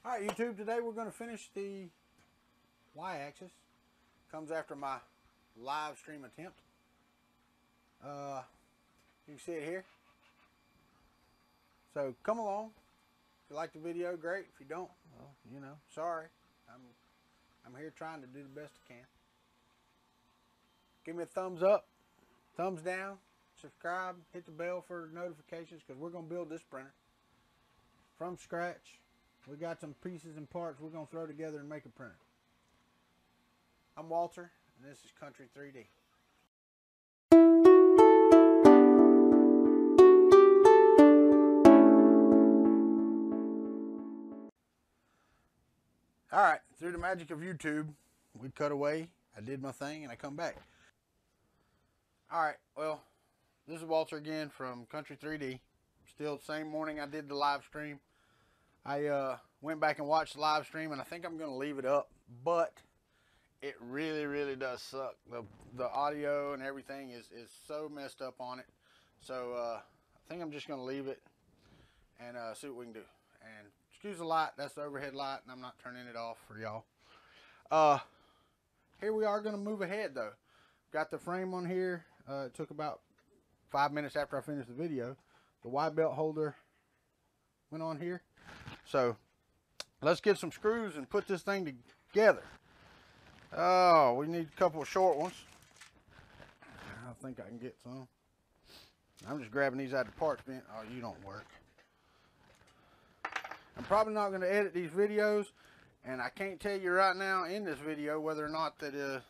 All right, YouTube, today we're going to finish the Y-axis. Comes after my live stream attempt. You can see it here. So come along. If you like the video, great. If you don't, well, you know, sorry. I'm here trying to do the best I can. Give me a thumbs up, thumbs down, subscribe, hit the bell for notifications, because we're going to build this printer from scratch. We got some pieces and parts we're going to throw together and make a printer. I'm Walter, and this is Country 3D. All right, through the magic of YouTube, we cut away, I did my thing, and I come back. All right, well, this is Walter again from Country 3D. Still the same morning I did the live stream. I went back and watched the live stream, and I think I'm going to leave it up, but it really does suck. The audio and everything is so messed up on it. So I think I'm just going to leave it and see what we can do. And excuse the light, that's the overhead light, and I'm not turning it off for y'all. Here we are going to move ahead though. Got the frame on here. It took about 5 minutes after I finished the video. The Y belt holder went on here. So let's get some screws and put this thing together. Oh, we need a couple of short ones. I think I can get some. I'm just grabbing these out of the parts bin. Oh, you don't work. I'm probably not going to edit these videos, and I can't tell you right now in this video whether or not that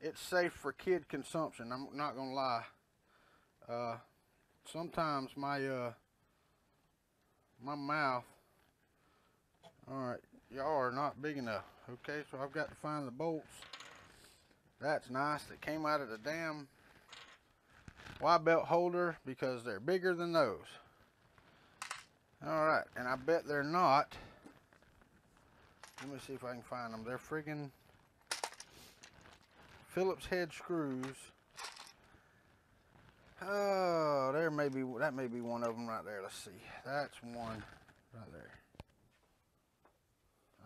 it's safe for kid consumption. I'm not going to lie. Sometimes my mouth, all right, y'all are not big enough. Okay, so I've got to find the bolts. That's nice. That came out of the damn Y belt holder because they're bigger than those. All right, and I bet they're not. Let me see if I can find them. They're friggin' Phillips head screws. Oh, that may be one of them right there. Let's see. That's one right there,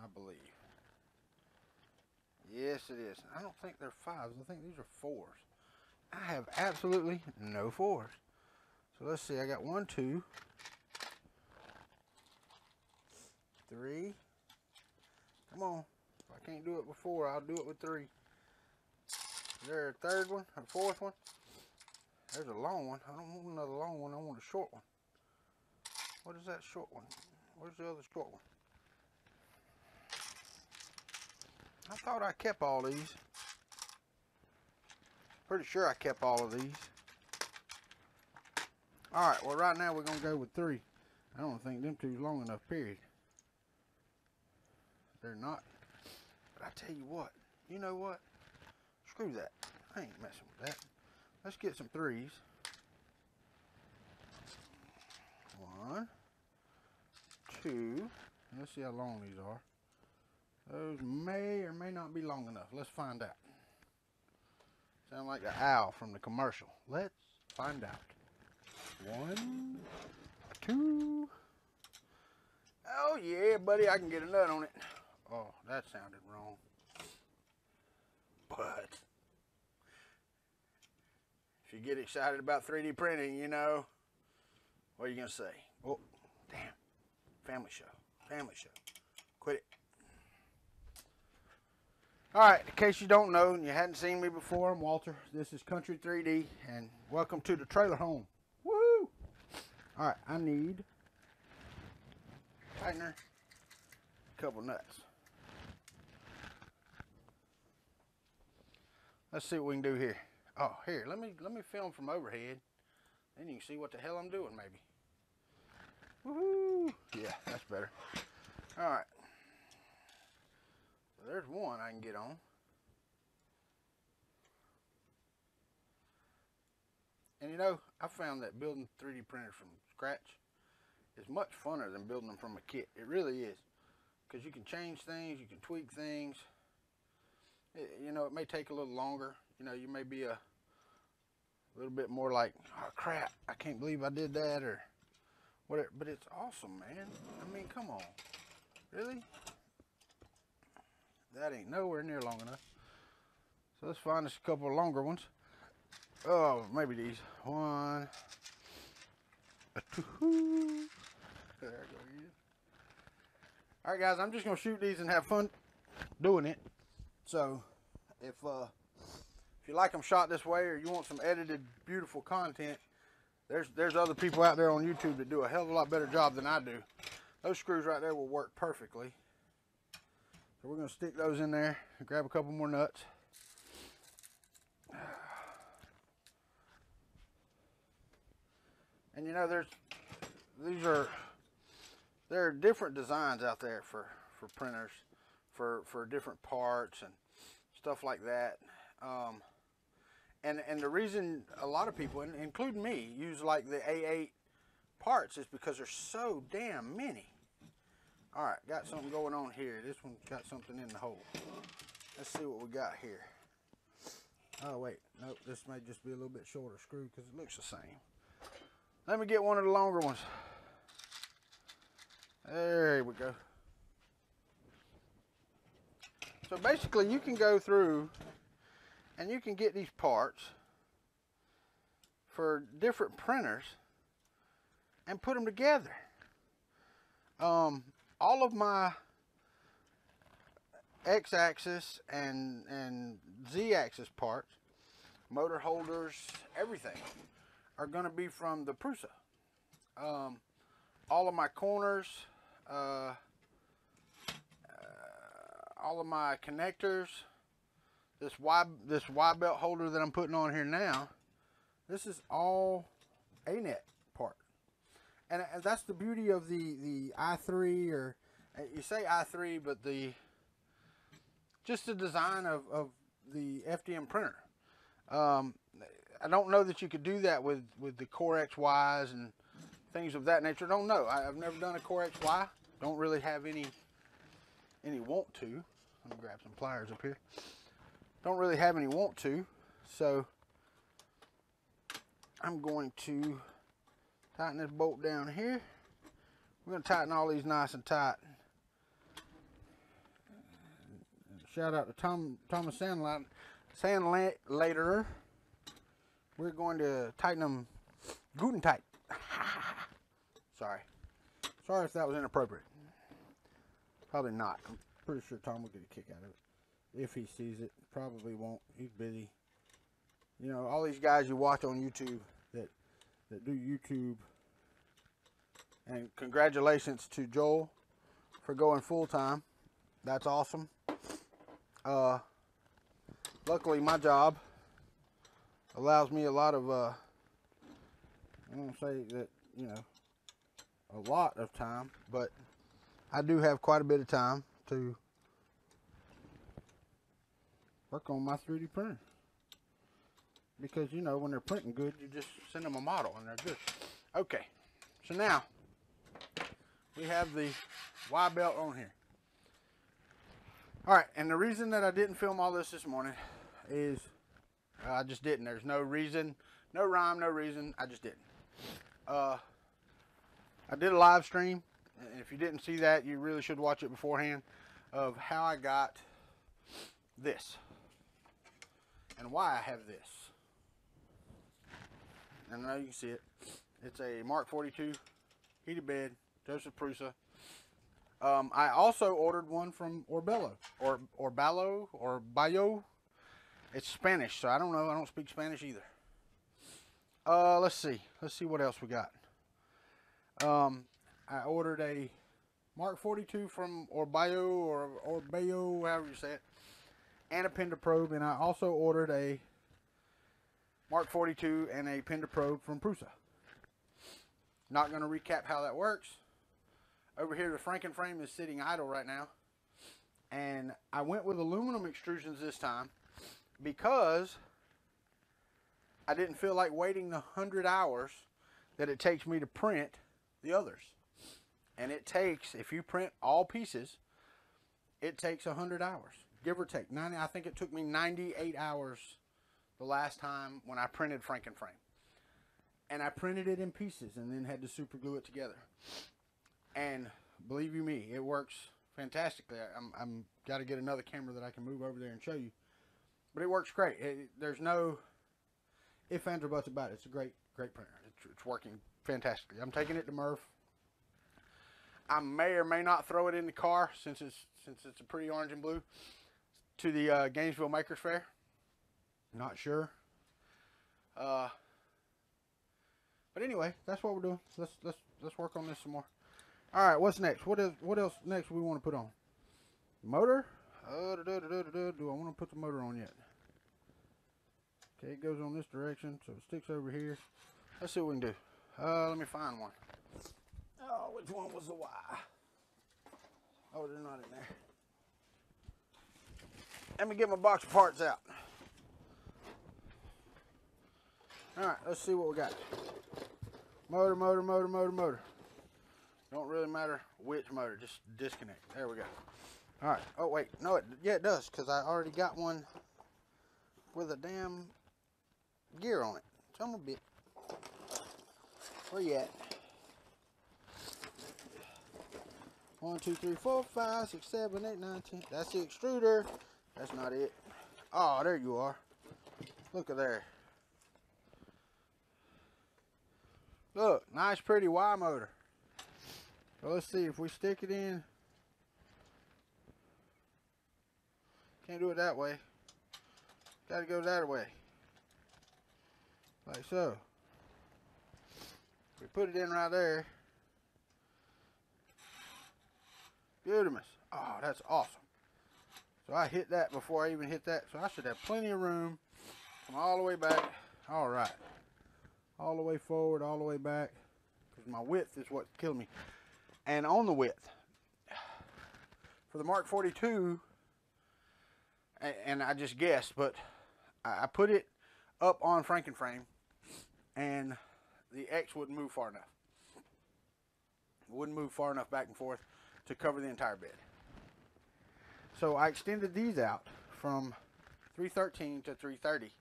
I believe. Yes, it is. I don't think they're fives. I think these are fours. I have absolutely no fours. So let's see. I got 1, 2, 3. Come on. If I can't do it before, I'll do it with 3. Is there a third one? A fourth one? There's a long one. I don't want another long one. I want a short one. What is that short one? Where's the other short one? I thought I kept all these. Pretty sure I kept all of these. Alright, well right now we're going to go with 3. I don't think them two's long enough, period. They're not. But I tell you what. You know what? Screw that. I ain't messing with that. Let's get some 3s. 1, 2. Let's see how long these are. Those may or may not be long enough. Let's find out. Sound like the owl from the commercial. Let's find out. 1, 2. Oh yeah, buddy, I can get a nut on it. Oh, that sounded wrong. But if you get excited about 3D printing, you know, what are you going to say? Oh, damn. Family show. Family show. Quit it. Alright, in case you don't know and you hadn't seen me before, I'm Walter. This is Country 3D, and welcome to the trailer home. Woo! Alright, I need tightener, a couple nuts. Let's see what we can do here. Oh, here, let me film from overhead. Then you can see what the hell I'm doing, maybe. Woohoo! Yeah, that's better. Alright. So there's one I can get on. And you know, I found that building 3D printers from scratch is much funner than building them from a kit. It really is. Because you can change things, you can tweak things. You know, it may take a little longer. You know, you may be a little bit more like, oh crap, I can't believe I did that, or whatever. But it's awesome, man. I mean, come on. Really? That ain't nowhere near long enough. So let's find us a couple of longer ones. Oh, maybe these. One. Two. There I go again. All right, guys, I'm just gonna shoot these and have fun doing it. So, if you like them shot this way, or you want some edited, beautiful content, there's other people out there on YouTube that do a hell of a lot better job than I do. Those screws right there will work perfectly. So we're gonna stick those in there and grab a couple more nuts. And you know, there are different designs out there for printers, for different parts and stuff like that. And the reason a lot of people, including me, use like the A8 parts is because there's so damn many. All right, got something going on here. This one got something in the hole. Let's see what we got here. Oh wait, nope, this may just be a little bit shorter screw because it looks the same. Let me get one of the longer ones. There we go. So basically you can go through and you can get these parts for different printers and put them together. All of my X-axis and Z-axis parts, motor holders, everything are going to be from the Prusa. All of my corners, all of my connectors, this Y belt holder that I'm putting on here now, this is all A-net part. And that's the beauty of the i3, or you say i3, but just the design of the FDM printer. I don't know that you could do that with the Core XYs and things of that nature. Don't know. I've never done a Core XY. Don't really have any want to. Let me grab some pliers up here. Don't really have any want to. So I'm going to tighten this bolt down here. We're going to tighten all these nice and tight. Shout out to Thomas Sandlater. We're going to tighten them guten tight. Sorry if that was inappropriate. Probably not. I'm pretty sure Tom will get a kick out of it. If he sees it, probably won't. He's busy. You know, all these guys you watch on YouTube that do YouTube. And congratulations to Joel for going full time. That's awesome. Luckily my job allows me a lot of I won't say that, you know, a lot of time, but I do have quite a bit of time to work on my 3D printer. Because, you know, when they're printing good, you just send them a model and they're good. Okay, so now we have the Y belt on here. All right, and the reason that I didn't film all this morning is I just didn't. There's no reason, no rhyme, no reason. I just didn't. I did a live stream, and if you didn't see that, you really should watch it beforehand, of how I got this and why I have this. And now you can see it. It's a Mark 42 heated bed, Joseph Prusa. I also ordered one from Orbello, or Bayo. It's Spanish, so I don't know. I don't speak Spanish either. Let's see what else we got. I ordered a Mark 42 from Orbello, or Bayo, however you say it, and a Penda probe, and I also ordered a Mark 42 and a Penda probe from Prusa. Not going to recap how that works. Over here, the Frankenframe is sitting idle right now. And I went with aluminum extrusions this time because I didn't feel like waiting the 100 hours that it takes me to print the others. And it takes, if you print all pieces, it takes 100 hours, give or take. I think it took me 98 hours the last time when I printed Frankenframe. And I printed it in pieces and then had to super glue it together. And believe you me, it works fantastically. I'm got to get another camera that I can move over there and show you. But it works great. There's no ifs, ands, or buts about it. It's a great printer. It's working fantastically. I'm taking it to Murph. I may or may not throw it in the car since it's a pretty orange and blue to the Gainesville Makers Fair. Not sure. But anyway, that's what we're doing. Let's work on this some more. All right, what's next? What else next we want to put on? Motor? Do I want to put the motor on yet? Okay, it goes on this direction, so it sticks over here. Let's see what we can do. Let me find one. Oh, which one was the Y? Oh, they're not in there. Let me get my box of parts out. All right, let's see what we got. Motor. Don't really matter which motor, just disconnect. There we go. All right. Oh, wait. No, yeah, it does, because I already got one with a damn gear on it. Tell me a bit. Where you at? 1, 2, 3, 4, 5, 6, 7, 8, 9, 10. That's the extruder. That's not it. Oh, there you are. Look at there. Look, nice pretty Y motor. So let's see if we stick it in. Can't do it that way. Gotta go that way. Like so. We put it in right there. Beautiful. Oh, that's awesome. So I hit that before I even hit that. So I should have plenty of room. Come all the way back. All right. All the way forward, all the way back. Because my width is what's killing me. And on the width. For the Mark 42, and I just guessed, but I put it up on Frankenframe, and the X wouldn't move far enough. It wouldn't move far enough back and forth to cover the entire bed. So I extended these out from 313 to 330.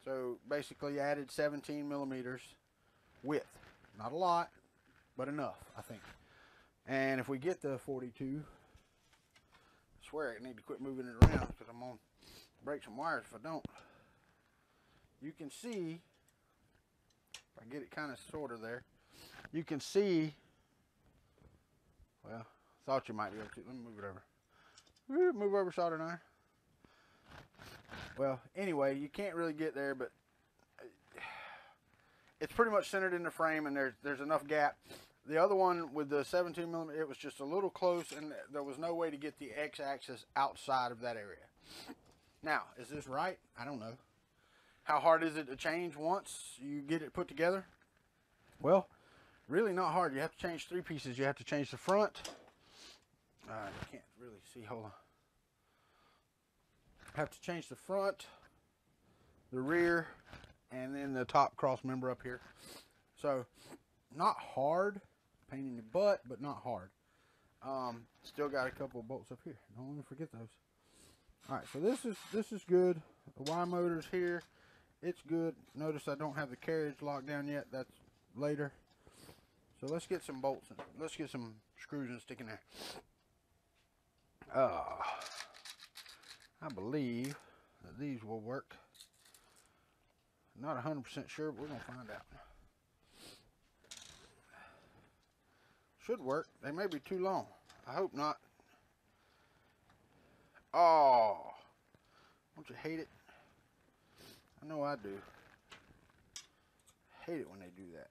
So basically added 17 millimeters width. Not a lot, but enough, I think. And if we get the 42, I swear I need to quit moving it around because I'm going to break some wires if I don't. You can see, if I get it kind of sort of there, you can see, well, thought you might be able to. Let me move it over. Move over, soldering iron. Well, anyway, you can't really get there, but it's pretty much centered in the frame, and there's enough gap. The other one with the 17 millimeter, it was just a little close, and there was no way to get the X-axis outside of that area. Now, is this right? I don't know. How hard is it to change once you get it put together? Well, really not hard. You have to change 3 pieces. You have to change the front. You can't really see. Hold on. Have to change the front, the rear, and then the top cross member up here. So, not hard. Pain in your butt, but not hard. Still got a couple of bolts up here. Don't let me forget those. All right, so this is good. The Y motor's here. It's good. Notice I don't have the carriage locked down yet. That's later. So let's get some bolts in. Let's get some screws and stick in there. I believe that these will work. Not 100% sure, but we're going to find out. Should work. They may be too long. I hope not. Oh, don't you hate it? I know I do. Hate it when they do that.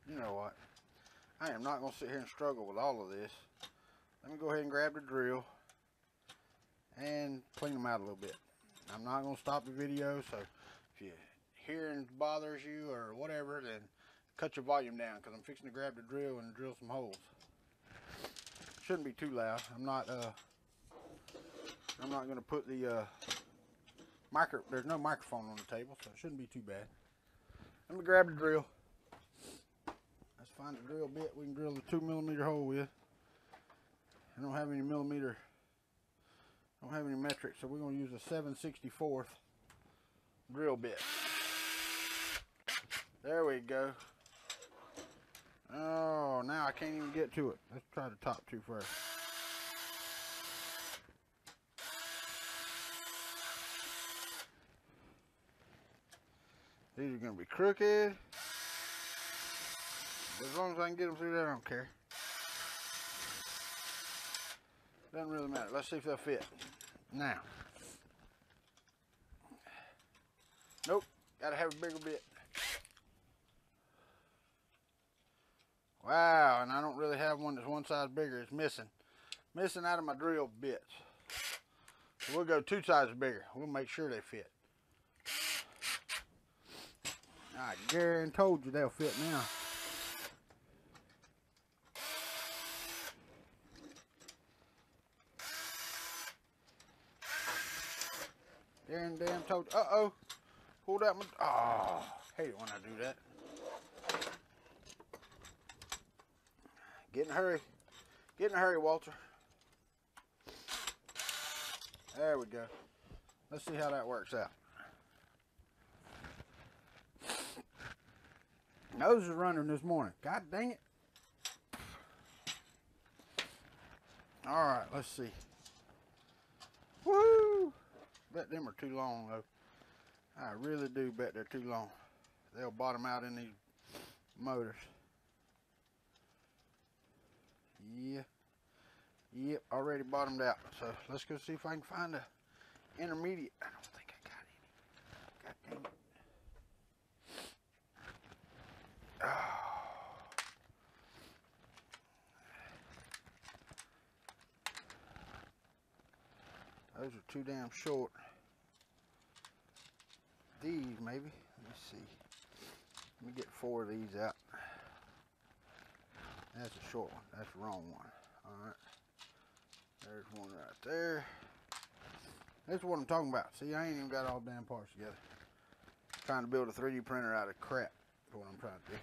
You know what? I am not going to sit here and struggle with all of this. Let me go ahead and grab the drill and clean them out a little bit. I'm not going to stop the video, so if you hearing bothers you or whatever, then cut your volume down because I'm fixing to grab the drill and drill some holes. Shouldn't be too loud. I'm not going to put the there's no microphone on the table, so it shouldn't be too bad. Let me grab the drill. Let's find a drill bit we can drill the 2mm hole with. I don't have any millimeter, don't have any metric, so we're going to use a 7/64 drill bit. There we go. Oh, now I can't even get to it. Let's try the top two first. These are going to be crooked. But as long as I can get them through there, I don't care. Doesn't really matter. Let's see if they'll fit. Now. Nope. Got to have a bigger bit. Wow, and I don't really have one that's one size bigger. It's missing. Missing out of my drill bits. So we'll go 2 sizes bigger. We'll make sure they fit. I guarantee told you they'll fit now. Damn told you. Uh-oh. Pulled out my... Oh, hate it when I do that. Get in a hurry. Get in a hurry, Walter. There we go. Let's see how that works out. Nose is running this morning. God dang it. Alright, let's see. Woo! Bet them are too long though. I really do bet they're too long. They'll bottom out in these motors. Yeah. Yep, already bottomed out. So let's go see if I can find a intermediate. I don't think I got any. God dang it. Those are too damn short. These maybe. Let me see. Let me get 4 of these out. That's a short one. That's the wrong one. Alright. There's one right there. That's what I'm talking about. See, I ain't even got all damn parts together. Trying to build a 3D printer out of crap. That's what I'm trying to do.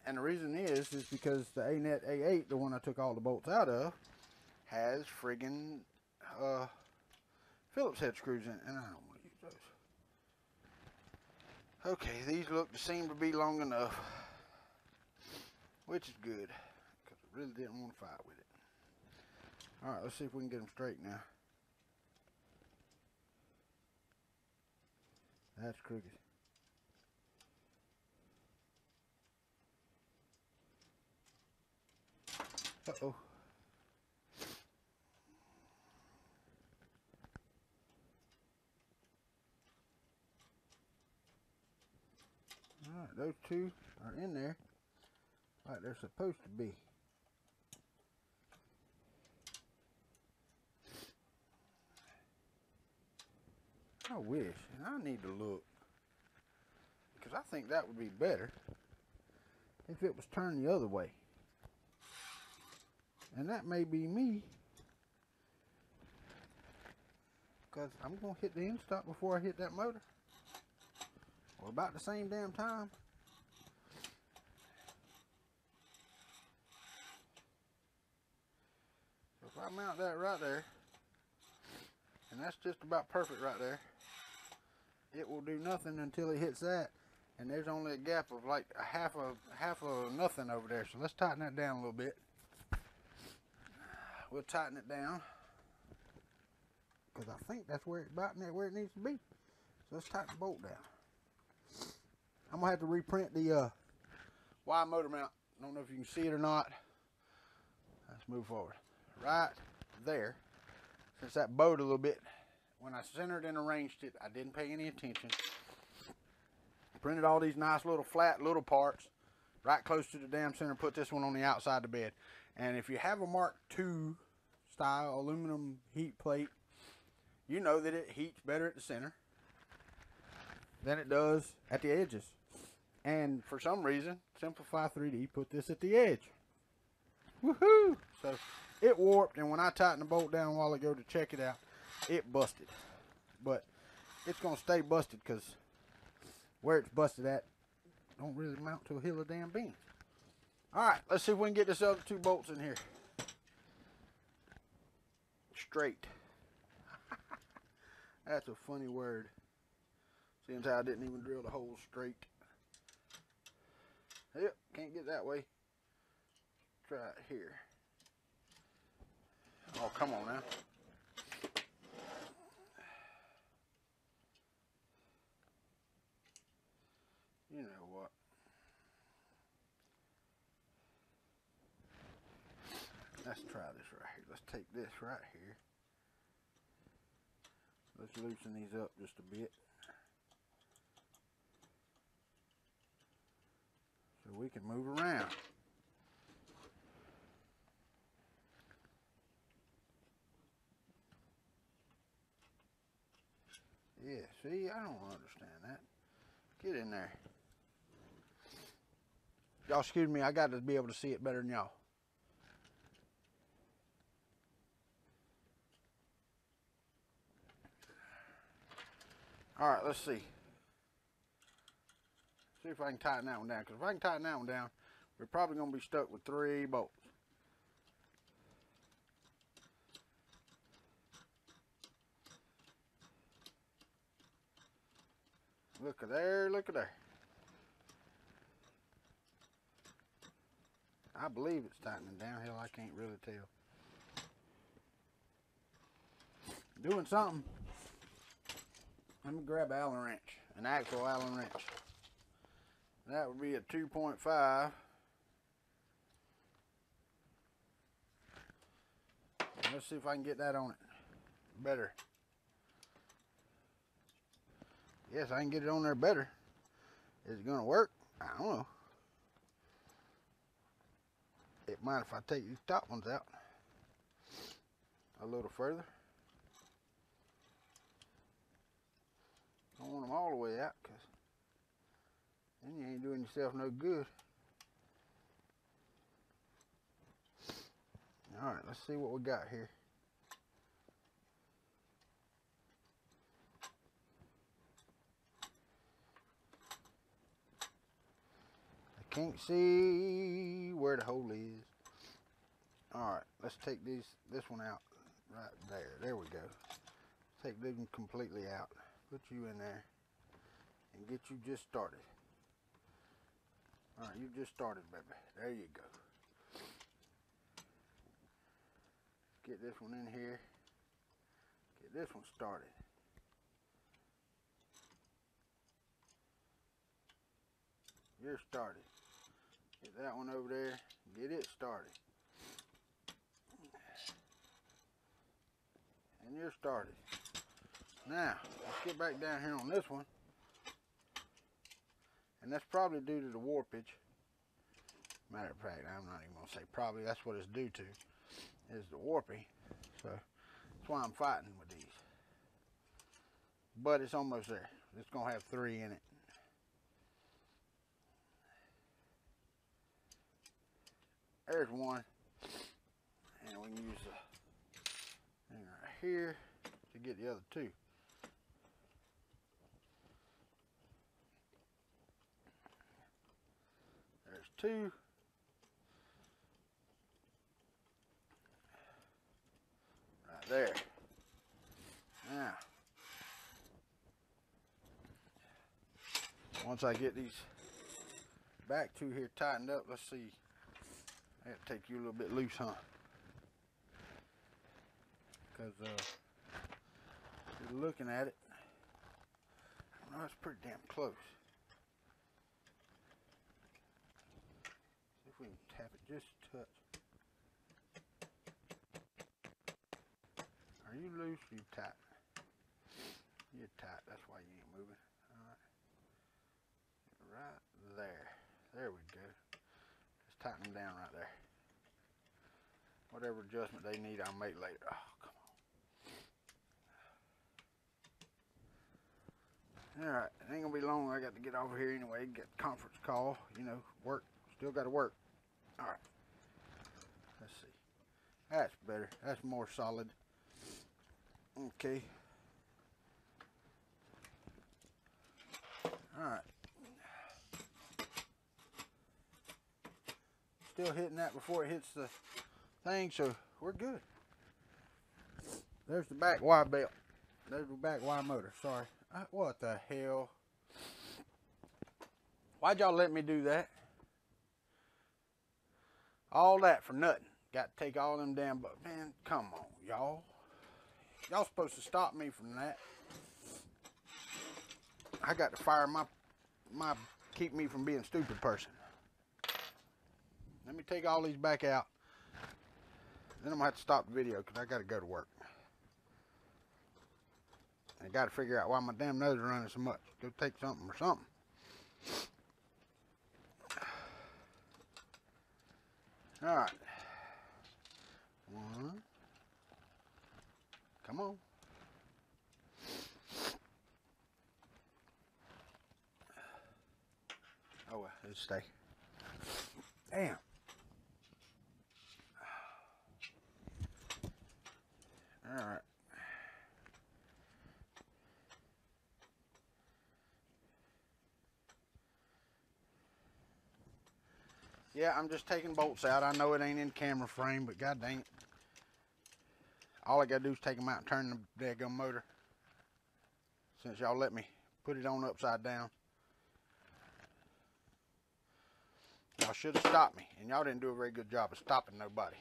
And the reason is because the A-Net A8, the one I took all the bolts out of, has friggin' Phillips head screws in it, and I don't want to use those. Okay, these look to seem to be long enough, which is good, because I really didn't want to fight with it. Alright, let's see if we can get them straight now. That's crooked. Uh-oh. Alright, those two are in there like they're supposed to be. I wish, and I need to look, because I think that would be better if it was turned the other way. And that may be me, because I'm going to hit the end stop before I hit that motor. Or about the same damn time. So if I mount that right there, and that's just about perfect right there, it will do nothing until it hits that. And there's only a gap of like a half of nothing over there. So let's tighten that down a little bit. We'll tighten it down, because I think that's where it needs to be. So let's tighten the bolt down. I'm gonna have to reprint the Y motor mount. I don't know if you can see it or not. Let's move forward. Right there, since that bowed a little bit, when I centered and arranged it, I didn't pay any attention. Printed all these nice little flat little parts right close to the damn center. Put this one on the outside of the bed. And if you have a Mark II style aluminum heat plate, you know that it heats better at the center than it does at the edges. And for some reason, Simplify 3D put this at the edge. Woohoo! So it warped, and when I tightened the bolt down a while ago to check it out, it busted. But it's going to stay busted, because where it's busted at don't really mount to a hill of damn beans. Alright, let's see if we can get this other 2 bolts in here straight. That's a funny word. Seeing how I didn't even drill the hole straight. Yep, can't get that way. Try it here. Oh, come on now. You know what? Let's try this right here. Let's take this right here. Let's loosen these up just a bit. So we can move around. Yeah, see, I don't understand that. Get in there. Y'all excuse me, I got to be able to see it better than y'all. Alright, let's see. See if I can tighten that one down. Because if I can tighten that one down, we're probably going to be stuck with 3 bolts. Look at there, look at there. I believe it's tightening downhill. I can't really tell. Doing something. Let me grab an Allen wrench, an actual Allen wrench. That would be a 2.5. Let's see if I can get that on it better. Yes, I can get it on there better. Is it going to work? I don't know. It might if I take these top ones out a little further. I don't want them all the way out because then you ain't doing yourself no good. Alright, let's see what we got here. I can't see where the hole is. Alright, let's take this one out right there. There we go. Take them completely out. Put you in there and get you just started. Alright, you just started, baby. There you go. Get this one in here. Get this one started. You're started. Get that one over there. Get it started. And you're started. Now, let's get back down here on this one. And that's probably due to the warpage. Matter of fact, I'm not even going to say probably. That's what it's due to. Is the warping. So, that's why I'm fighting with these. But it's almost there. It's going to have 3 in it. There's one. And we can use the thing right here to get the other 2. There's 2. Right there. Now, once I get these back 2 here tightened up, let's see. I got to take you a little bit loose, huh? Because you're looking at it. I know it's pretty damn close. See if we can tap it just a touch. Are you loose or you tight? You're tight. That's why you ain't moving. Alright. Right there. There we go. Just tighten them down right there. Whatever adjustment they need, I'll make later. Oh, come on. Alright, it ain't gonna be long. I got to get over here anyway. Get the conference call. You know, work. Still got to work. Alright. Let's see. That's better. That's more solid. Okay. Alright. still hitting that before it hits the thing, so we're good. There's the back wire belt. There's the back wire motor. Sorry. What the hell? Why'd y'all let me do that? All that for nothing. Got to take all them damn buttons. Man, come on, y'all. Y'all supposed to stop me from that. I got to fire my keep me from being a stupid person. Let me take all these back out. Then I'm going to have to stop the video because I got to go to work. I got to figure out why my damn nose is running so much. Go take something or something. All right. One. Come on. Oh, well, it'll stay. Damn. All right. Yeah, I'm just taking bolts out. I know it ain't in camera frame, but god dang it. All I gotta do is take them out and turn the daggum motor. Since y'all let me put it on upside down. Y'all should have stopped me, and y'all didn't do a very good job of stopping nobody.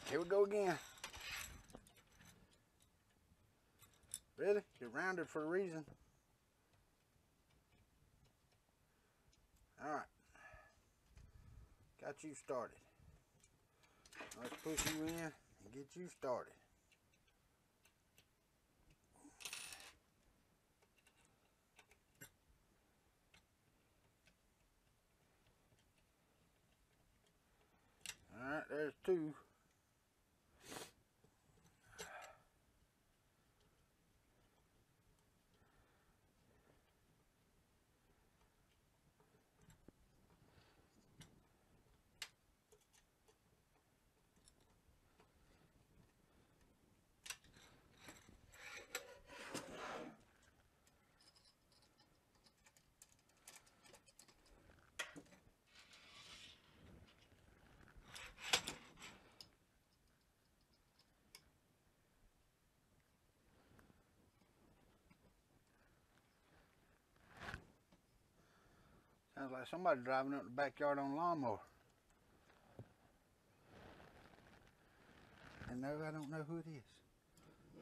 Here we go again. Really? You're rounded for a reason. Alright. Got you started. Let's push you in and get you started. Alright, there's two. Sounds like somebody driving up the backyard on a lawnmower. And no, I don't know who it is.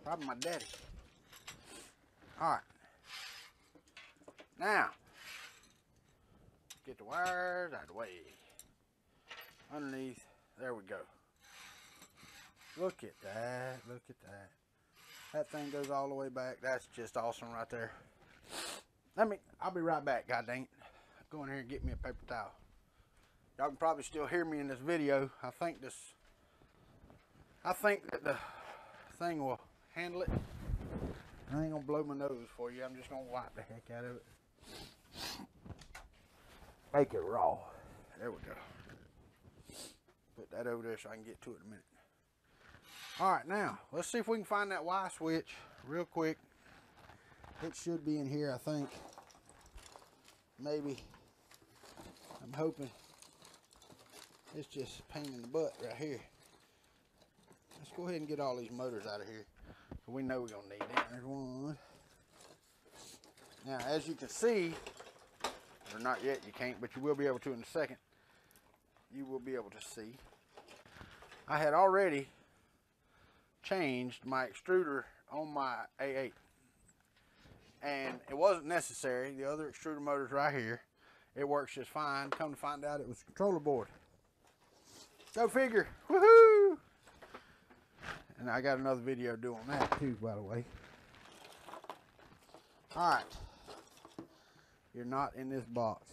Probably my daddy. Alright. Now, get the wires out of the way. Underneath. There we go. Look at that. Look at that. That thing goes all the way back. That's just awesome right there. I'll be right back, god dang it. Go in here and get me a paper towel. Y'all can probably still hear me in this video. I think that the thing will handle it. I ain't gonna blow my nose for you. I'm just gonna wipe the heck out of it. Make it raw. There we go. Put that over there so I can get to it in a minute. Alright, now, let's see if we can find that Y switch real quick. It should be in here, I think. Maybe. I'm hoping. It's just a pain in the butt right here. Let's go ahead and get all these motors out of here. So we know we're going to need it. There's one. Now, as you can see, or not yet, you can't, but you will be able to in a second. You will be able to see. I had already changed my extruder on my A8. And it wasn't necessary. The other extruder motor's right here. It works just fine. Come to find out it was the controller board. Go figure. Woohoo! And I got another video doing that too, by the way. Alright. You're not in this box.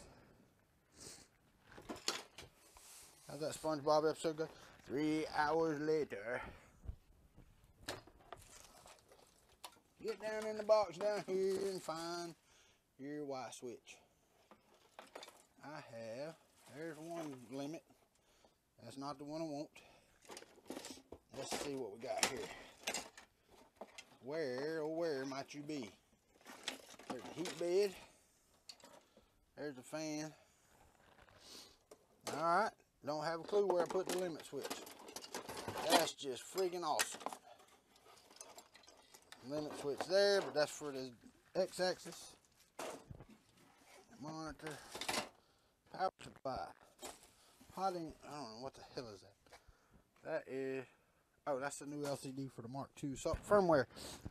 How's that SpongeBob episode go? 3 hours later. Get down in the box down here and find Your Y switch. There's one limit. That's not the one I want. Let's see what we got here. Where, oh where might you be? There's a heat bed. There's the fan. Alright, don't have a clue where I put the limit switch. That's just freaking awesome. Limit switch there, but that's for the X-axis. Monitor. Power supply. Potting, I don't know, what the hell is that? That is, oh, that's the new LCD for the Mark II firmware.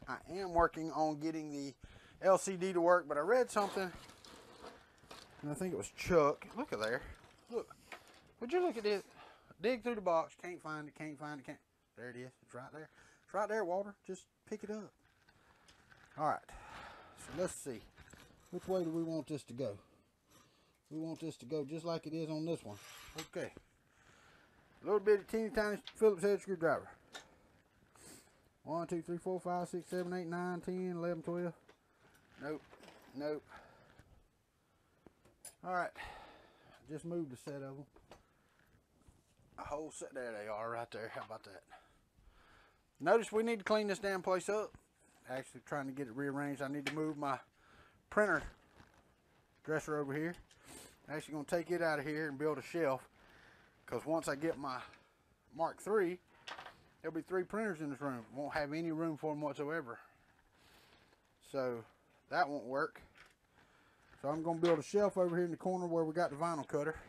I am working on getting the LCD to work, but I read something, and I think it was Chuck. Look at there. Look. Would you look at this? Dig through the box. Can't find it, can't find it, can't. There it is. It's right there. It's right there, Walter. Just pick it up. All right. So let's see. Which way do we want this to go? We want this to go just like it is on this one. Okay. A little bit of teeny tiny Phillips head screwdriver. 1, 2, 3, 4, 5, 6, 7, 8, 9, 10, 11, 12. Nope. Nope. All right. Just moved a set of them. A whole set. There they are right there. How about that? Notice we need to clean this damn place up. Actually trying to get it rearranged. I need to move my printer dresser over here. Actually going to take it out of here and build a shelf, because once I get my Mark III, there'll be 3 printers in this room. Won't have any room for them whatsoever. So that won't work. So I'm going to build a shelf over here in the corner where we got the vinyl cutter.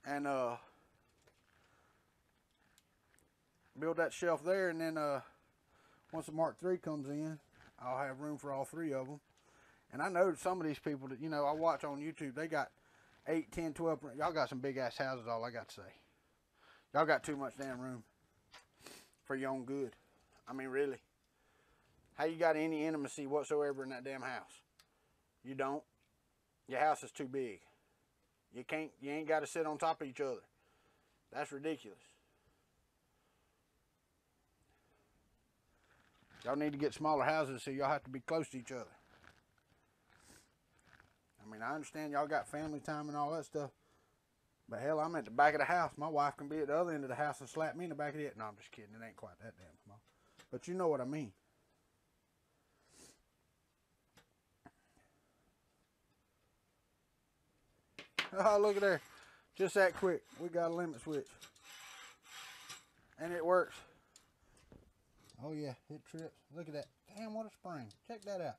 And build that shelf there, and then once the Mark III comes in, I'll have room for all 3 of them. And I know some of these people that, you know, I watch on YouTube, they got 8, 10, 12, y'all got some big ass houses, all I got to say. Y'all got too much damn room for your own good. I mean, really. How you got any intimacy whatsoever in that damn house? You don't. Your house is too big. You ain't got to sit on top of each other. That's ridiculous. Y'all need to get smaller houses so y'all have to be close to each other. I mean, I understand y'all got family time and all that stuff, but hell, I'm at the back of the house. My wife can be at the other end of the house and slap me in the back of the head. No, I'm just kidding. It ain't quite that damn small. But you know what I mean. Oh, look at there. Just that quick. We got a limit switch. And it works. Oh yeah, it trips. Look at that. Damn, what a spring. Check that out.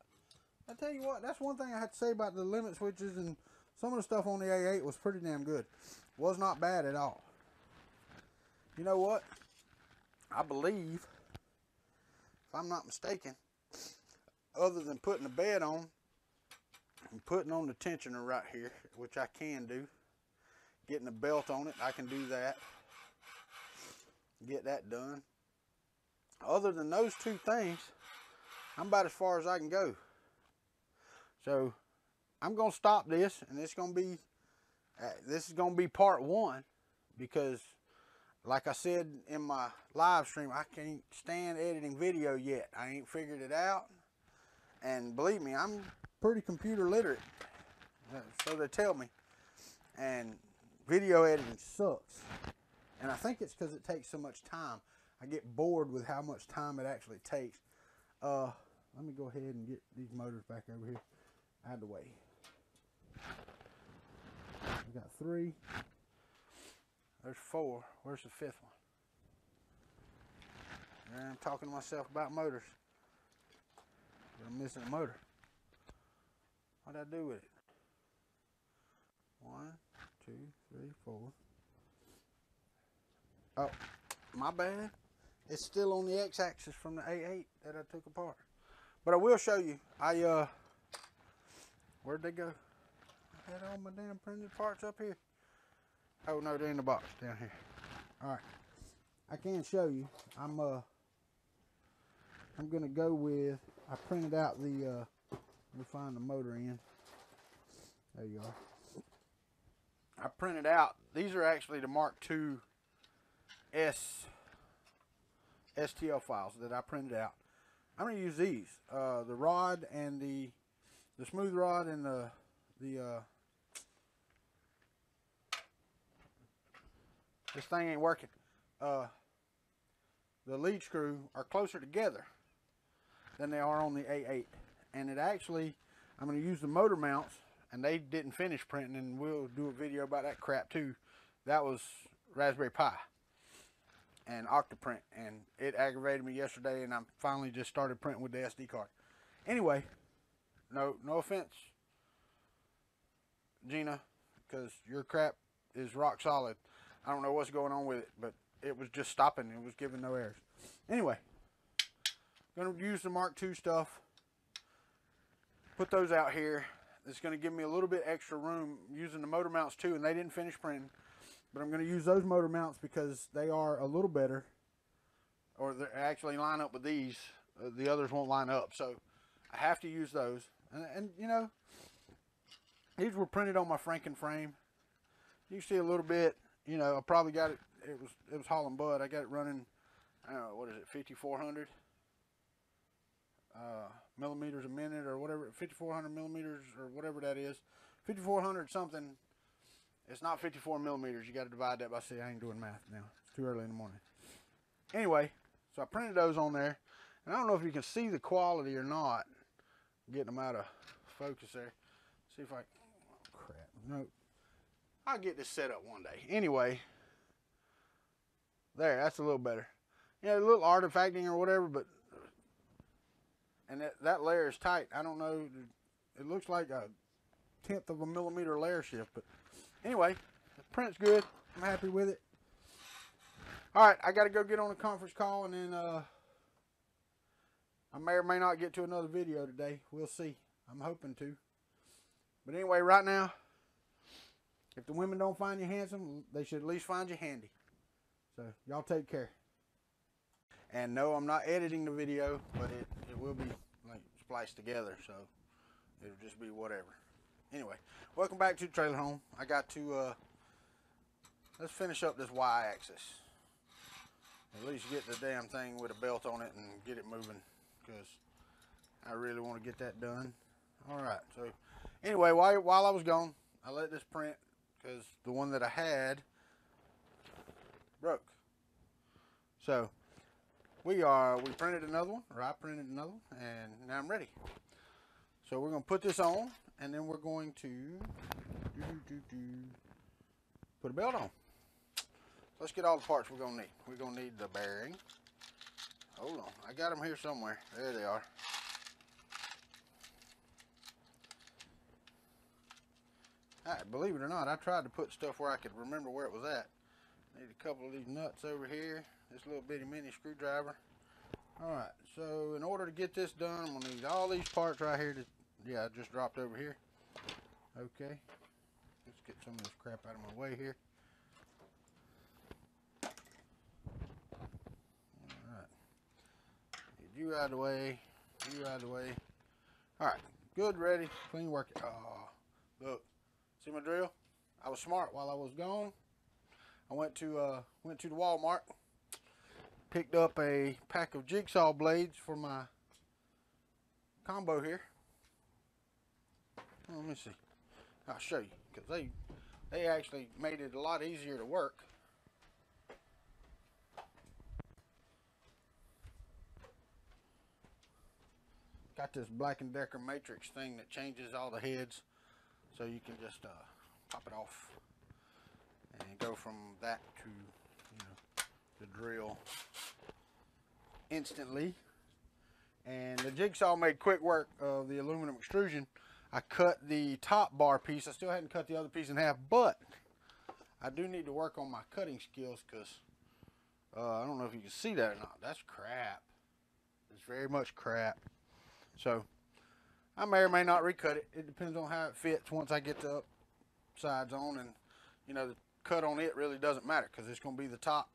I tell you what, that's one thing I had to say about the limit switches, and some of the stuff on the A8 was pretty damn good. Was not bad at all. You know what? I believe, if I'm not mistaken, other than putting the bed on and putting on the tensioner right here, which I can do, getting a belt on it, I can do that. Get that done. Other than those 2 things, I'm about as far as I can go. So I'm going to stop this, and it's going to be, this is going to be part 1, because like I said in my live stream, I can't stand editing video yet. I ain't figured it out, and believe me, I'm pretty computer literate, so they tell me, and video editing sucks, and I think it's because it takes so much time. I get bored with how much time it actually takes. Let me go ahead and get these motors back over here out of the way. We got 3. There's 4. Where's the 5th one? And I'm talking to myself about motors. But I'm missing a motor. What'd I do with it? 1, 2, 3, 4. Oh, my bad. It's still on the X-axis from the A8 that I took apart. But I will show you. Where'd they go? I had all my damn printed parts up here. Oh no, they're in the box down here. All right, I can show you. I'm gonna go with. I printed out the. Let me find the motor in. There you are. I printed out. These are actually the Mark II STL files that I printed out. I'm gonna use these. The rod and the the smooth rod and this thing ain't working. The lead screw are closer together than they are on the A8. And it actually, I'm going to use the motor mounts, and they didn't finish printing, and we'll do a video about that crap too. That was Raspberry Pi and Octoprint, and it aggravated me yesterday, and I finally just started printing with the SD card. Anyway, no offense, Gina, because your crap is rock solid. I don't know what's going on with it, but it was just stopping. It was giving no errors. Anyway, going to use the Mark II stuff. Put those out here. It's going to give me a little bit extra room using the motor mounts too, and they didn't finish printing. But I'm going to use those motor mounts because they are a little better, or they actually line up with these. The others won't line up, so I have to use those. And you know, these were printed on my Franken frame. You see a little bit. You know, I probably got it. It was Holland Bud. I got it running. I don't know, what is it, 5,400 millimeters a minute or whatever. 5,400 millimeters or whatever that is. 5,400 something. It's not 54 millimeters. You got to divide that by 6. I ain't doing math now. It's too early in the morning. Anyway, so I printed those on there. And I don't know if you can see the quality or not. I'm getting them out of focus there. See if I... Oh, crap. No. I'll get this set up one day. Anyway. There. That's a little better. Yeah, a little artifacting or whatever, but... And that layer is tight. I don't know. It looks like a 1/10 of a millimeter layer shift, but... Anyway, the print's good. I'm happy with it. Alright, I got to go get on a conference call, and then I may or may not get to another video today. We'll see. I'm hoping to. But anyway, right now, if the women don't find you handsome, they should at least find you handy. So, y'all take care. And no, I'm not editing the video, but it will be like spliced together, so it'll just be whatever. Anyway, welcome back to the trailer home. I got to, let's finish up this Y-axis. At least get the damn thing with a belt on it and get it moving, because I really want to get that done. Alright, so anyway, while I was gone, I let this print, because the one that I had broke. So, we printed another one, or I printed another one, and now I'm ready. So we're going to put this on, and then we're going to put a belt on. Let's get all the parts we're going to need. We're going to need the bearing. Hold on. I got them here somewhere. There they are. Alright, believe it or not, I tried to put stuff where I could remember where it was at. Need a couple of these nuts over here. This little bitty mini screwdriver. Alright, so in order to get this done, I'm going to need all these parts right here. Yeah, I just dropped over here. Okay. Let's get some of this crap out of my way here. Alright. Get you out of the way. You out of the way. Alright. Good, ready, clean work. Oh, look. See my drill? I was smart while I was gone. I went to the Walmart. Picked up a pack of jigsaw blades for my combo here. Let me see. I'll show you, because they actually made it a lot easier to work. Got this Black & Decker matrix thing that changes all the heads, so you can just pop it off and go from that to, you know, the drill instantly. And the jigsaw made quick work of the aluminum extrusion. I cut the top bar piece. I still hadn't cut the other piece in half, but I do need to work on my cutting skills, because I don't know if you can see that or not. That's crap. It's very much crap. So I may or may not recut it. It depends on how it fits once I get the sides on, and you know, the cut on it really doesn't matter, because it's going to be the top,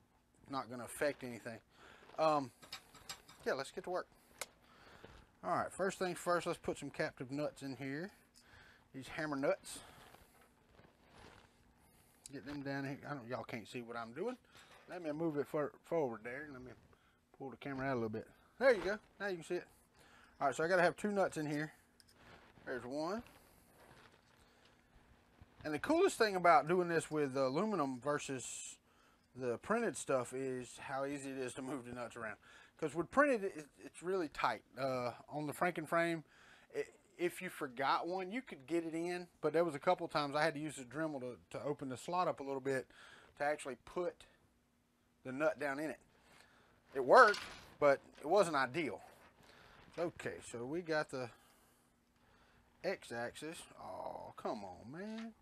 not going to affect anything. Yeah, let's get to work. Alright, first things first, let's put some captive nuts in here. These hammer nuts. Get them down here. Y'all can't see what I'm doing. Let me move it forward there. Let me pull the camera out a little bit. There you go. Now you can see it. Alright, so I got to have 2 nuts in here. There's one. And the coolest thing about doing this with aluminum versus the printed stuff is how easy it is to move the nuts around. Because with printed, it's really tight. On the Franken frame, if you forgot one, you could get it in, but there was a couple of times I had to use the Dremel to open the slot up a little bit to actually put the nut down in it. It worked, but it wasn't ideal. Okay, so we got the X-axis. Oh, come on, man.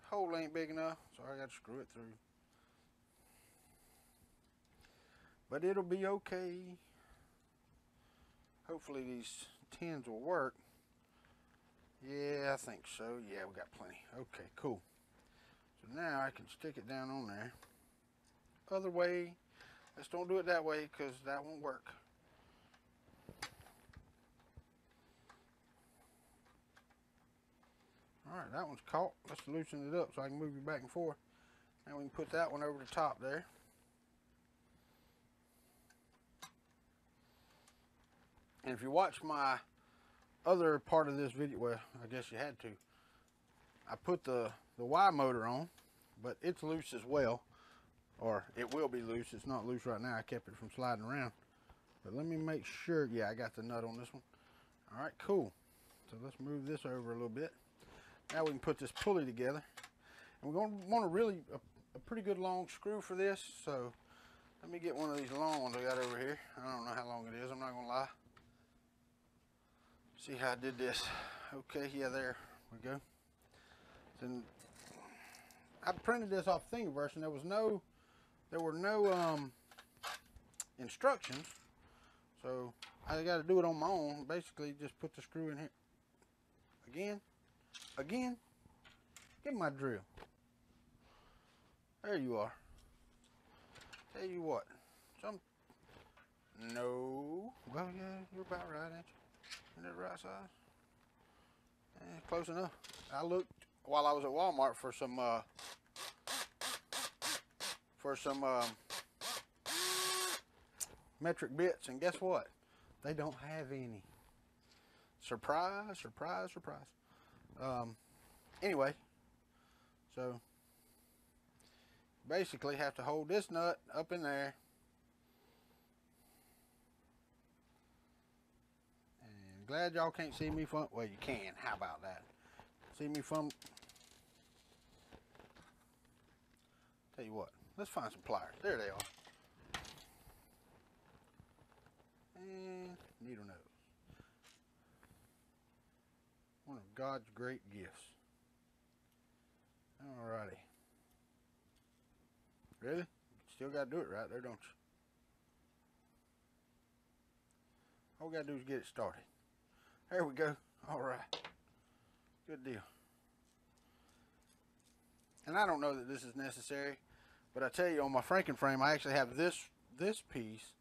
Hole ain't big enough, so I got to screw it through. But it'll be okay. Hopefully these tins will work. Yeah, I think so. Yeah, we got plenty. Okay, cool. So now I can stick it down on there. Other way. Let's don't do it that way because that won't work. Alright, that one's caught. Let's loosen it up so I can move it back and forth. Now we can put that one over the top there. And if you watch my other part of this video, well, I guess you had to. I put the Y motor on, but it's loose as well. Or it will be loose. It's not loose right now. I kept it from sliding around. But let me make sure. Yeah, I got the nut on this one. All right, cool. So let's move this over a little bit. Now we can put this pulley together. And we're going to want a pretty good long screw for this. So let me get one of these long ones I got over here. I don't know how long it is. I'm not going to lie. See how I did this. Okay, yeah, there we go. Then I printed this off Thingiverse, and there were no instructions, so I got to do it on my own. Basically, just put the screw in here. Again. Get my drill. There you are. Tell you what. No. Well, yeah, you're about right, ain't you? Isn't that the right size? Close enough. I looked while I was at Walmart for some metric bits, and guess what? They don't have any. Surprise, surprise, surprise. Anyway, so basically have to hold this nut up in there. And glad y'all can't see me from, well, you can. How about that? See me from, tell you what, let's find some pliers. There they are. And needle nose. One of God's great gifts. Alrighty. Really? Still got to do it right there, don't you? All we got to do is get it started. There we go. Alright. Good deal. And I don't know that this is necessary, but I tell you, on my Franken frame, I actually have this piece,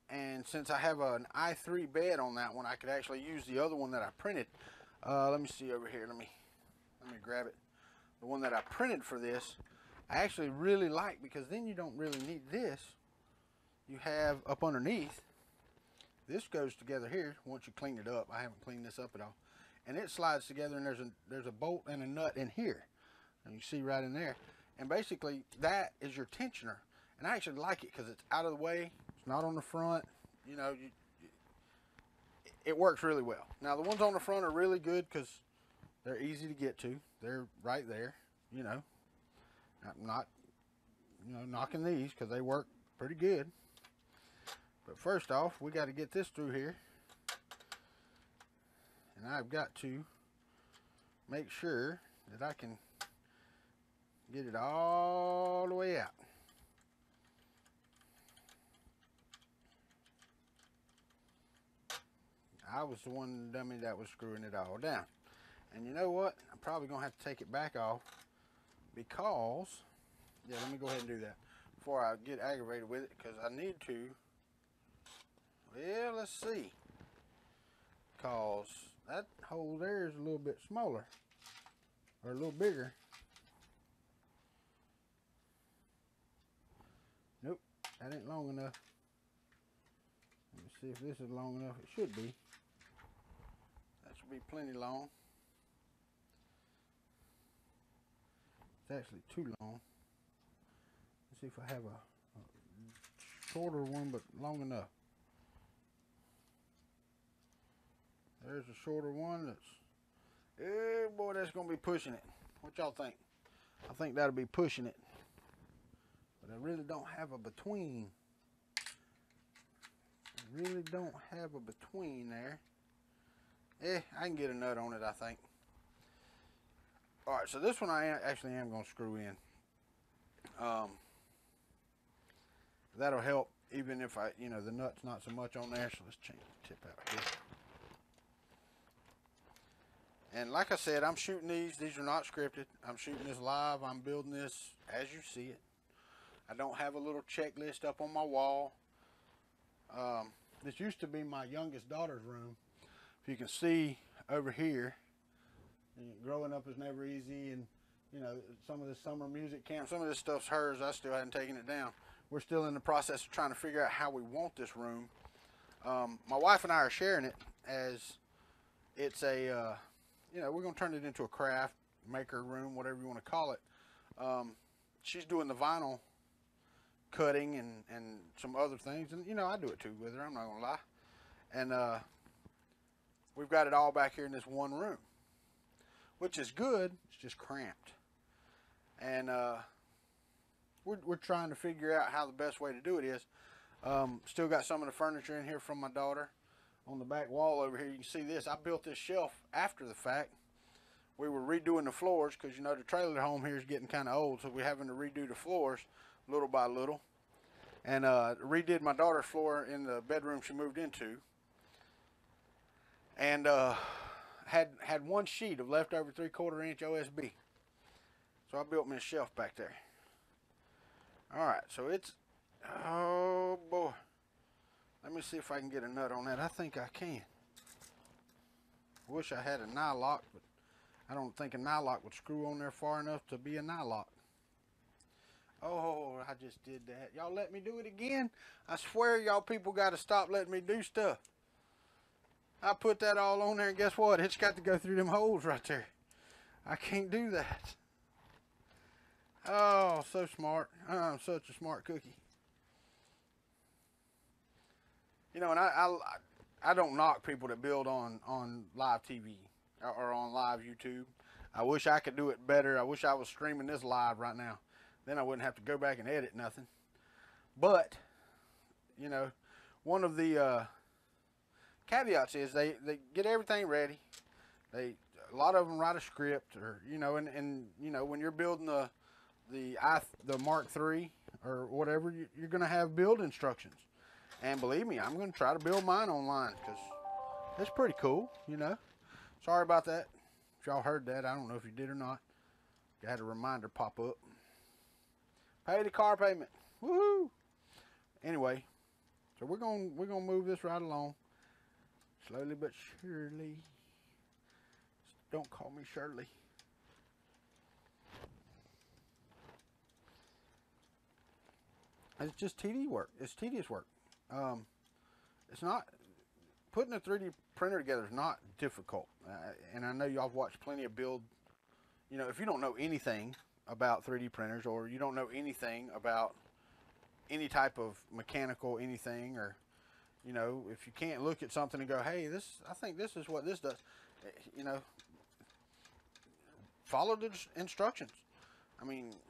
and since I have an i3 bed on that one, I could actually use the other one that I printed. Let me see over here. Let me grab it. The one that I printed for this, I actually really like, because then you don't really need this. You have up underneath, this goes together here once you clean it up. I haven't cleaned this up at all. And it slides together, and there's a bolt and a nut in here. And you see right in there. And basically, that is your tensioner. And I actually like it because it's out of the way. It's not on the front. You know, it works really well. Now, the ones on the front are really good because they're easy to get to. They're right there, you know. I'm not, knocking these because they work pretty good. But first off, we got to get this through here. And I've got to make sure that I can get it all the way out. I was the one dummy that was screwing it all down. And you know what? I'm probably going to have to take it back off because, yeah, let me go ahead and do that before I get aggravated with it, because I need to. Well, let's see. Because that hole there is a little bit smaller, or a little bigger. Nope, that ain't long enough. Let me see if this is long enough. It should be. That's to be plenty long. It's actually too long. Let's see if I have a shorter one, but long enough. There's a shorter one that's, oh boy, that's going to be pushing it. What y'all think? I think that'll be pushing it. But I really don't have a between. I really don't have a between there. I can get a nut on it, I think. Alright, so this one I actually am going to screw in. That'll help even if the nut's not so much on there. So let's change the tip out here. And like I said, I'm shooting these. These are not scripted. I'm shooting this live. I'm building this as you see it. I don't have a little checklist up on my wall. This used to be my youngest daughter's room. If you can see over here, growing up is never easy, and some of this summer music camp, some of this stuff's hers. I still hadn't taken it down. We're still in the process of trying to figure out how we want this room. My wife and I are sharing it as it's a, we're going to turn it into a craft maker room, whatever you want to call it. She's doing the vinyl cutting and some other things, and I do it too with her, I'm not going to lie. And we've got it all back here in this one room, which is good. It's just cramped. And we're trying to figure out how the best way to do it is. Still got some of the furniture in here from my daughter. On the back wall over here, you can see this. I built this shelf after the fact. We were redoing the floors because the trailer home here is getting kind of old, so we're having to redo the floors little by little. And redid my daughter's floor in the bedroom she moved into. And had one sheet of leftover 3/4 inch OSB. So I built me a shelf back there. Alright, so it's, oh boy. Let me see if I can get a nut on that. I think I can. Wish I had a nylock, but I don't think a nylock would screw on there far enough to be a nylock. Oh, I just did that. Y'all let me do it again? I swear y'all people got to stop letting me do stuff. I put that all on there, and guess what? It's got to go through them holes right there. I can't do that. Oh, so smart. I'm such a smart cookie. And I don't knock people that build on live TV or on live YouTube. I wish I could do it better. I wish I was streaming this live right now. Then I wouldn't have to go back and edit nothing. But, one of the caveats is they get everything ready. A lot of them write a script, or when you're building the Mark III or whatever, you're going to have build instructions. And believe me, I'm going to try to build mine online because it's pretty cool, Sorry about that. If y'all heard that, I don't know if you did or not. I had a reminder pop up. Pay the car payment. Woohoo! Anyway, so we're gonna move this right along, slowly but surely. Don't call me Shirley. It's just tedious work. It's tedious work. It's not, putting a 3D printer together is not difficult. And I know y'all have watched plenty of build. If you don't know anything about 3D printers, or you don't know anything about any type of mechanical anything, or if you can't look at something and go, hey, I think this is what this does, follow the instructions.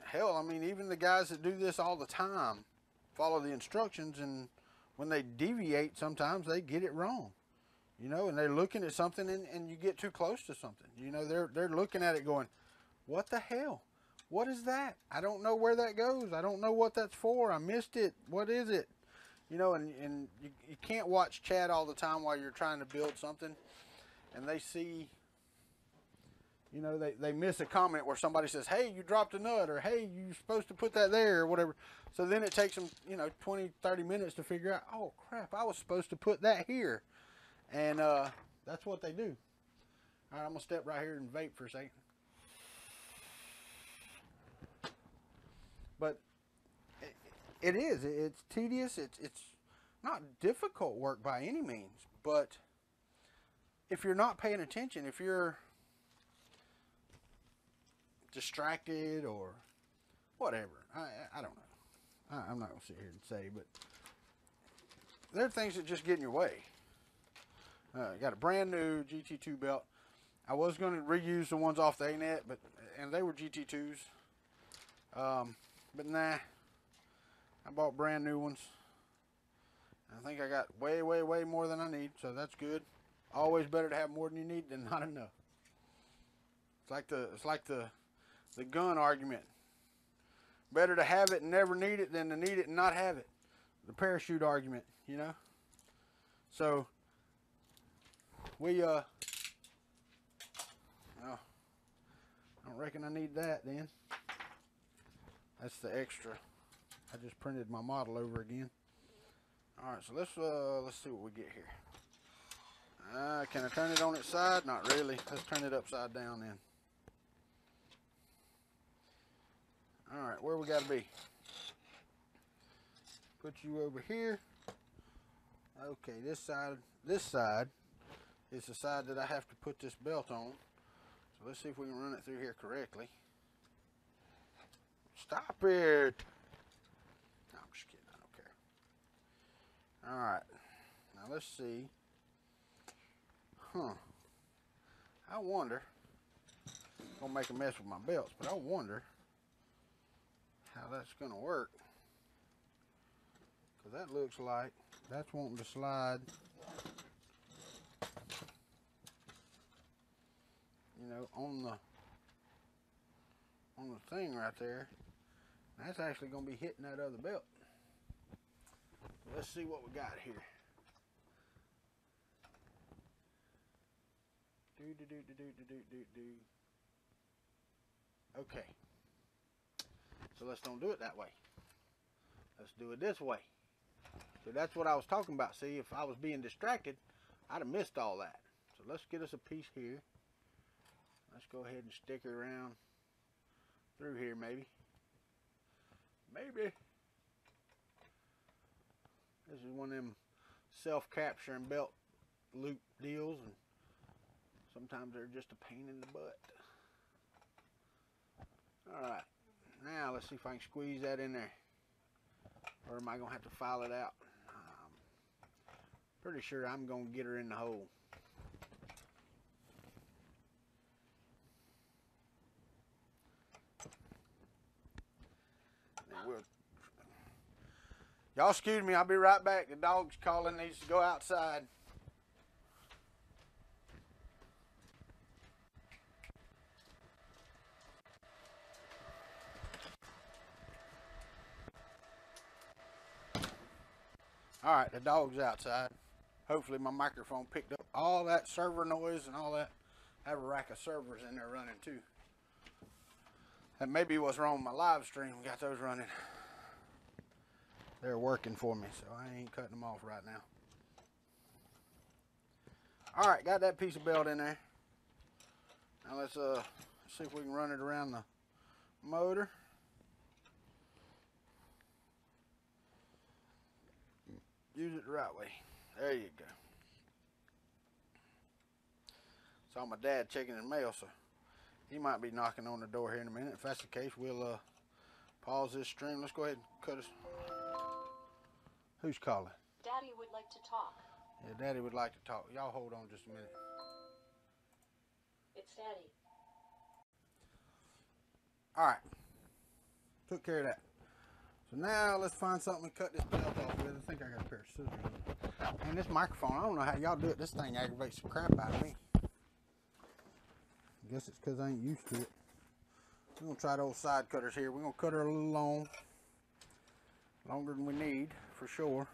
Hell, even the guys that do this all the time follow the instructions, and when they deviate, sometimes they get it wrong. And they're looking at something, and you get too close to something. They're looking at it going, what the hell? What is that? I don't know where that goes. I don't know what that's for. I missed it. What is it? And you can't watch Chad all the time while you're trying to build something, and they see, they miss a comment where somebody says, hey, you dropped a nut, or hey, you're supposed to put that there, or whatever. So then it takes them, 20, 30 minutes to figure out, oh crap, I was supposed to put that here. And that's what they do. All right, I'm gonna step right here and vape for a second. But it's tedious. It's not difficult work by any means, but if you're not paying attention, if you're distracted or whatever, I don't know. I'm not going to sit here and say, but there are things that just get in your way. Got a brand new GT2 belt. I was going to reuse the ones off the A-Net, and they were GT2s. But nah, I bought brand new ones. I think I got way, way, way more than I need, so that's good. Always better to have more than you need than not enough. It's like the gun argument. Better to have it and never need it than to need it and not have it. The parachute argument, you know. So we no, I don't reckon I need that then. That's the extra. I just printed my model over again. All right, so let's see what we get here. Can I turn it on its side? Not really. Let's turn it upside down then. All right, where we got to be? Put you over here. Okay, this side is the side that I have to put this belt on. So let's see if we can run it through here correctly. Stop it! No, I'm just kidding. I don't care. All right, now let's see. I wonder. I'm gonna make a mess with my belts, but I wonder how that's gonna work, because that looks like that's wanting to slide, you know, on the thing right there. That's actually gonna be hitting that other belt. So let's see what we got here. Okay. So let's don't do it that way. Let's do it this way. So that's what I was talking about. See, if I was being distracted, I'd have missed all that. So let's get us a piece here. Let's go ahead and stick it around through here maybe. Maybe. This is one of them self-capturing belt loop deals, and sometimes they're just a pain in the butt. Alright, now let's see if I can squeeze that in there. Or am I going to have to file it out? Pretty sure I'm going to get her in the hole. Y'all excuse me, I'll be right back. The dog's calling, needs to go outside. Alright, the dog's outside. Hopefully my microphone picked up all that server noise and all that. I have a rack of servers in there running too. That may be what's wrong with my live stream. Got those running. They're working for me, so I ain't cutting them off right now. Alright, got that piece of belt in there. Now let's see if we can run it around the motor. Use it the right way. There you go. Saw my dad checking his mail, so he might be knocking on the door here in a minute. If that's the case, we'll pause this stream. Let's go ahead and cut us. Who's calling? Daddy would like to talk. Yeah, Daddy would like to talk. Y'all hold on just a minute. It's Daddy. Alright. Took care of that. So now let's find something to cut this belt off with. I think I got a pair of scissors. And this microphone, I don't know how y'all do it. This thing aggravates the crap out of me. I guess it's because I ain't used to it. We're going to try those side cutters here. We're going to cut her a little long. Longer than we need, for sure.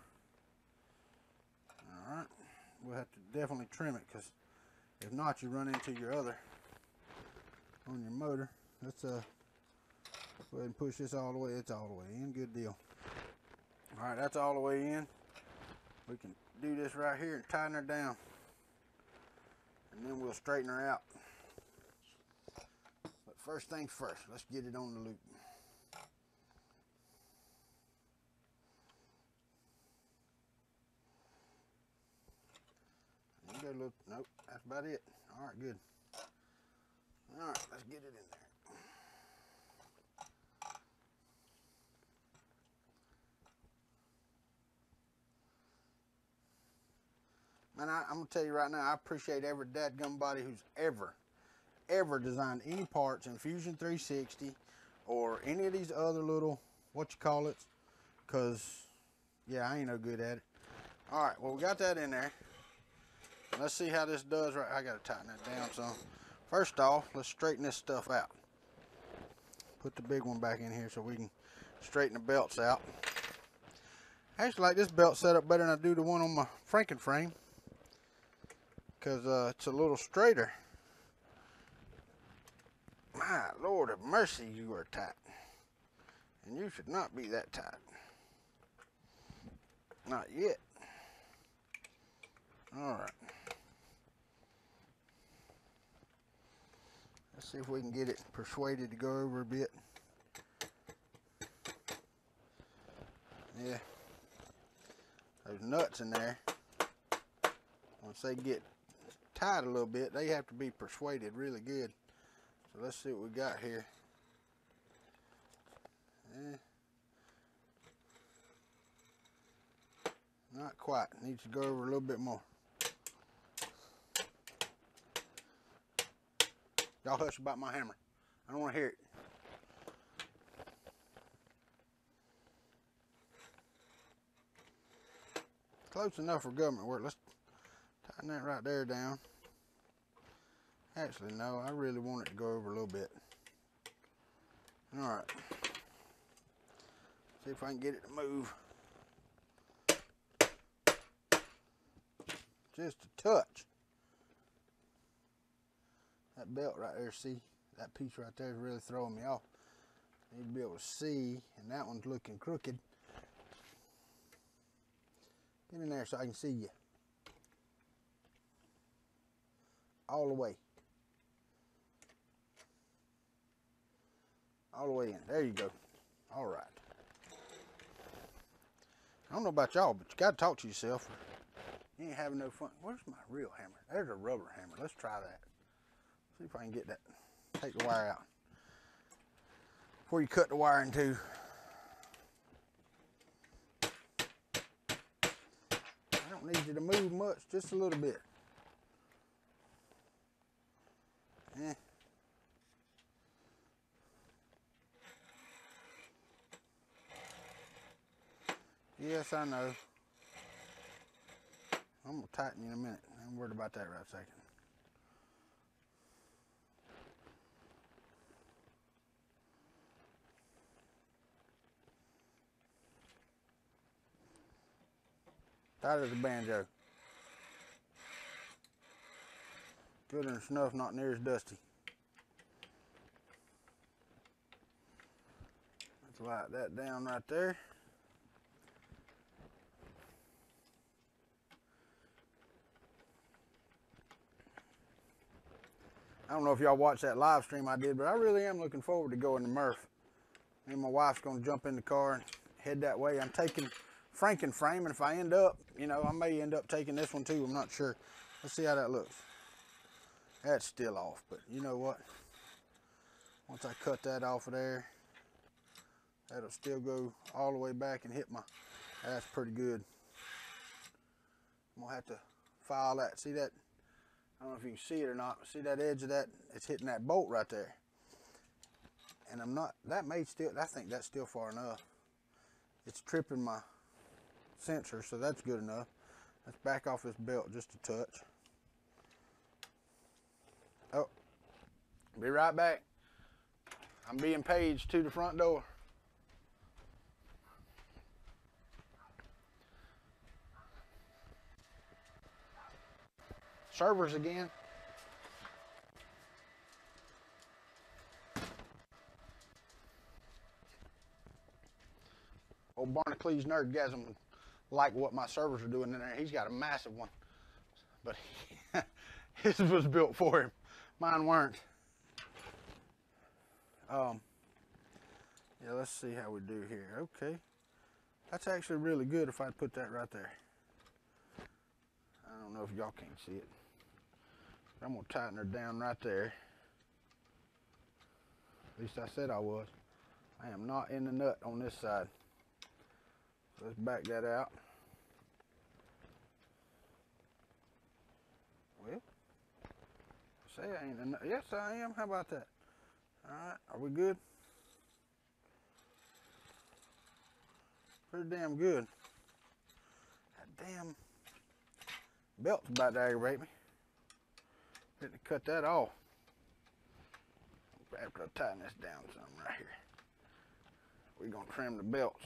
Alright. We'll have to definitely trim it, because if not, you run into your other on your motor. Let's go ahead and push this all the way. It's all the way in. Good deal. Alright, that's all the way in. We can do this right here and tighten her down. And then we'll straighten her out. But first things first, let's get it on the loop. You go look, nope, that's about it. All right, good. All right, let's get it in there. Man, I'm gonna tell you right now, I appreciate every dadgum body who's ever designed any parts in Fusion 360 or any of these other little, what you call it, because, yeah, I ain't no good at it. All right, well, we got that in there. Let's see how this does. Right, I gotta tighten that down some. First off, let's straighten this stuff out. Put the big one back in here so we can straighten the belts out. I actually like this belt setup better than I do the one on my Frankenframe, because it's a little straighter. My Lord of mercy, you are tight. And you should not be that tight. Not yet. Alright. Let's see if we can get it persuaded to go over a bit. Yeah. Those nuts in there, once they get tight a little bit, they have to be persuaded really good. So let's see what we got here. Not quite. Needs to go over a little bit more. Y'all hush about my hammer. I don't want to hear it. Close enough for government work. Let's tighten that right there down. Actually, no, I really want it to go over a little bit. All right. See if I can get it to move. Just a touch. That belt right there, see? That piece right there is really throwing me off. Need to be able to see, and that one's looking crooked. Get in there so I can see you. All the way. All the way in. There you go. All right. I don't know about y'all, but you got to talk to yourself. You ain't having no fun. Where's my real hammer? There's a rubber hammer. Let's try that. See if I can get that. Take the wire out before you cut the wire in two. I don't need you to move much, just a little bit. Yeah. Yes, I know. I'm gonna tighten you in a minute. I'm worried about that right a second. Tight as a banjo. Good and snuff, not near as dusty. Let's light that down right there. I don't know if y'all watched that live stream I did, but I really am looking forward to going to Murph. Me and my wife's going to jump in the car and head that way. I'm taking Frankenframe, and if I end up, you know, I may end up taking this one too. I'm not sure. Let's see how that looks. That's still off, but you know what? Once I cut that off of there, that'll still go all the way back and hit my, that's pretty good. I'm gonna have to file that. See that? I don't know if you can see it or not. See that edge of that? It's hitting that bolt right there. And I'm not, that may still, I think that's still far enough. It's tripping my sensor, so that's good enough. Let's back off this belt just a touch. Oh, be right back. I'm being paged to the front door. Servers again. Old Barnacles Nerdgasm would like what my servers are doing in there. He's got a massive one, but his was built for him. Mine weren't. Yeah, let's see how we do here. Okay, that's actually really good if I put that right there. I don't know if y'all can't see it. But I'm gonna tighten her down right there. At least I said I was. I am not in the nut on this side. So let's back that out. Well, say I ain't in the nut. Yes, I am. How about that? All right, are we good? Pretty damn good. That damn belt's about to aggravate me. Had to cut that off. After I tighten this down some right here. We're gonna trim the belts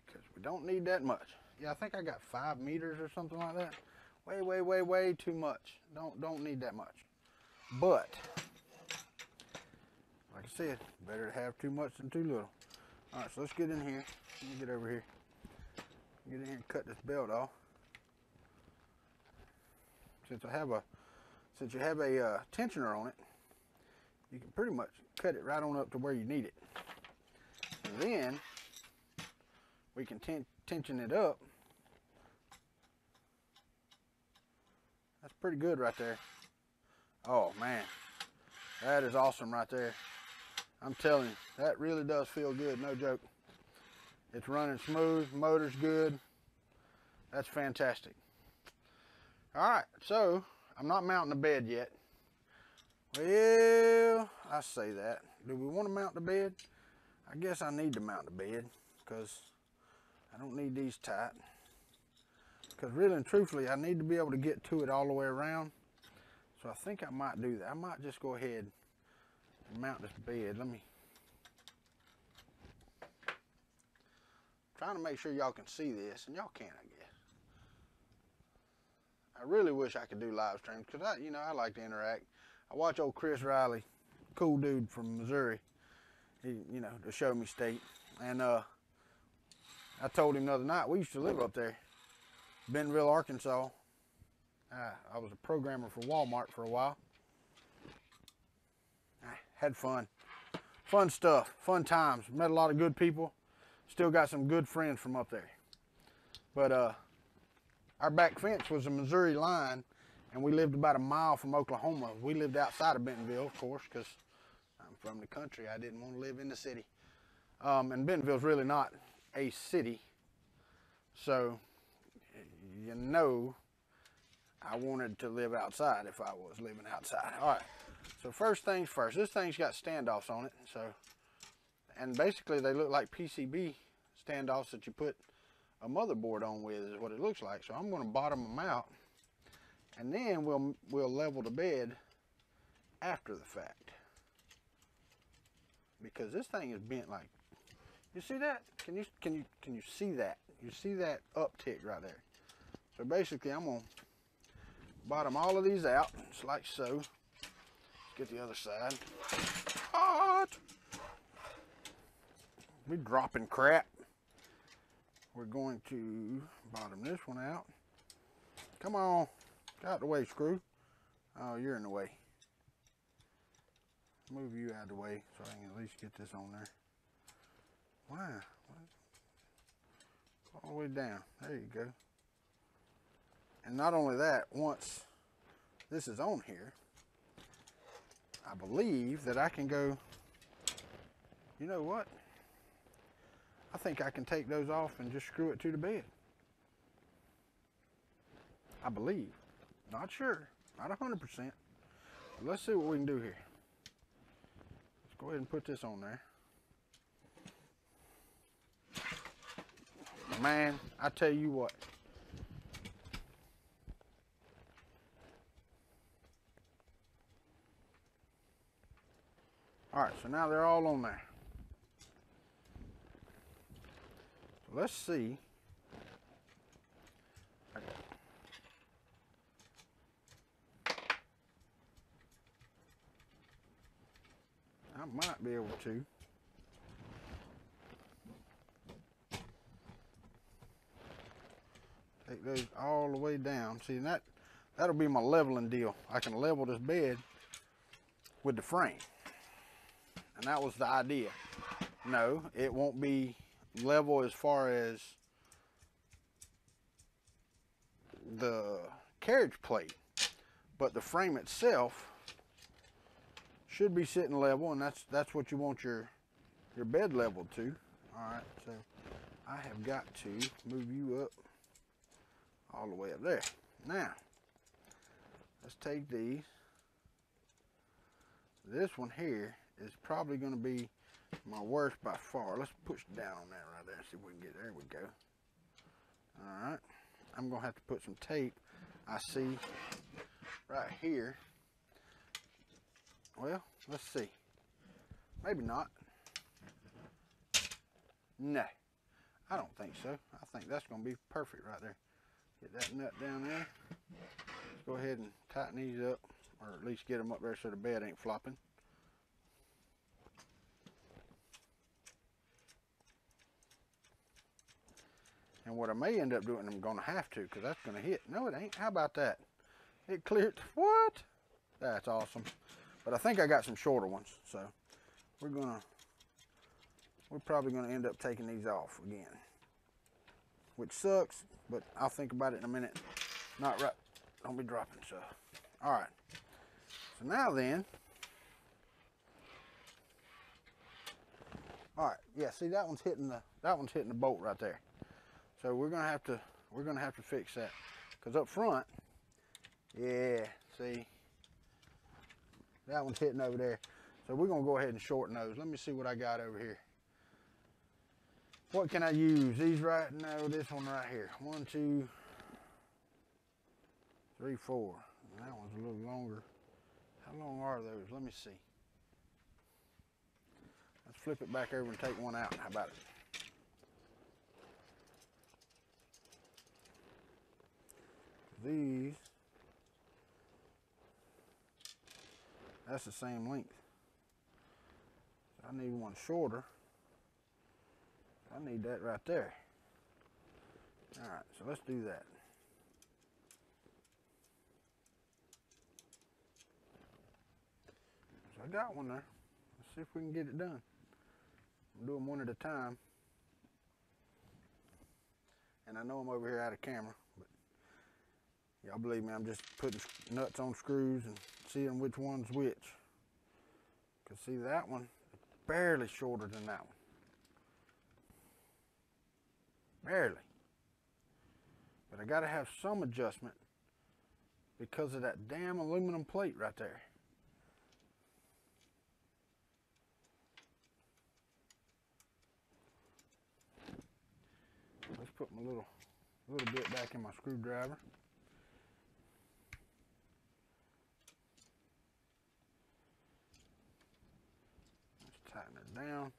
because we don't need that much. Yeah, I think I got 5 meters or something like that. Way too much. Don't need that much. But like I said, better to have too much than too little. All right, so let's get in here. Let me get over here. Get in here and cut this belt off. Since you have a tensioner on it, you can pretty much cut it right on up to where you need it. And then we can tension it up. That's pretty good right there. Oh man, that is awesome right there. I'm telling you, that really does feel good, no joke. It's running smooth, motor's good. That's fantastic. All right, so I'm not mounting the bed yet. Well, I say that. Do we want to mount the bed? I guess I need to mount the bed because I don't need these tight. Because really and truthfully, I need to be able to get to it all the way around. So I think I might do that. I might just go ahead and mount this bed. Let me. Trying to make sure y'all can see this, and y'all can, I guess. I really wish I could do live streams because I like to interact. I watch old Chris Riley, cool dude from Missouri, he, the Show Me State, and I told him the other night we used to live up there, Bentonville, Arkansas. I was a programmer for Walmart for a while. Had fun stuff, fun times. Met a lot of good people. Still got some good friends from up there. But our back fence was a Missouri line, and we lived about a mile from Oklahoma. We lived outside of Bentonville, of course, because I'm from the country. I didn't want to live in the city. And Bentonville's really not a city. So, I wanted to live outside if I was living outside. All right, so first things first. This thing's got standoffs on it. And basically they look like PCB standoffs that you put a motherboard on with is what it looks like. So I'm going to bottom them out, and then we'll level the bed after the fact, because this thing is bent like, you see that? Can you see that? You see that uptick right there? So basically I'm going to bottom all of these out just like so. Let's get the other side. Hot. We're dropping crap. We're going to bottom this one out. Come on, get out the way, screw. Oh, you're in the way. Move you out of the way so I can at least get this on there. Why? All the way down. There you go. And not only that, once this is on here, I believe that I can go, you know what? I think I can take those off and just screw it to the bed. I believe. Not sure. Not 100%. But let's see what we can do here. Let's go ahead and put this on there. Man, I tell you what. All right, so now they're all on there. So let's see. I might be able to. Take those all the way down. See, that'll be my leveling deal. I can level this bed with the frame. And that was the idea. No, it won't be level as far as the carriage plate, but the frame itself should be sitting level, and that's what you want your bed level to. All right, so I have got to move you up all the way up there. Now, let's take these. This one here is probably going to be my worst by far. Let's push down on that right there, see if we can get there. We go. All right, I'm going to have to put some tape, I see, right here. Well, let's see. Maybe not. No, I don't think so. I think that's going to be perfect right there. Get that nut down there. Let's go ahead and tighten these up, or at least get them up there so the bed ain't flopping. And what I may end up doing, I'm going to have to, because that's going to hit. No, it ain't. How about that? It cleared. What? That's awesome. But I think I got some shorter ones, so we're probably going to end up taking these off again, which sucks, but I'll think about it in a minute. Not right. Don't be dropping stuff. All right. So now then, all right. Yeah. See, that one's hitting the bolt right there. So we're gonna have to fix that, because up front, yeah. See, that one's hitting over there. So we're gonna go ahead and shorten those. Let me see what I got over here. What can I use? These right? No, this one right here. 1, 2, 3, 4. And that one's a little longer. How long are those? Let me see. Let's flip it back over and take one out. How about it? These, that's the same length. So I need one shorter. I need that right there. All right, so let's do that. So I got one there. Let's see if we can get it done. I'm doing one at a time. And I know I'm over here out of camera, but y'all believe me, I'm just putting nuts on screws and seeing which one's which. Because see, that one is barely shorter than that one. Barely. But I got to have some adjustment because of that damn aluminum plate right there. Let's put my little bit back in my screwdriver. Let's tighten it down.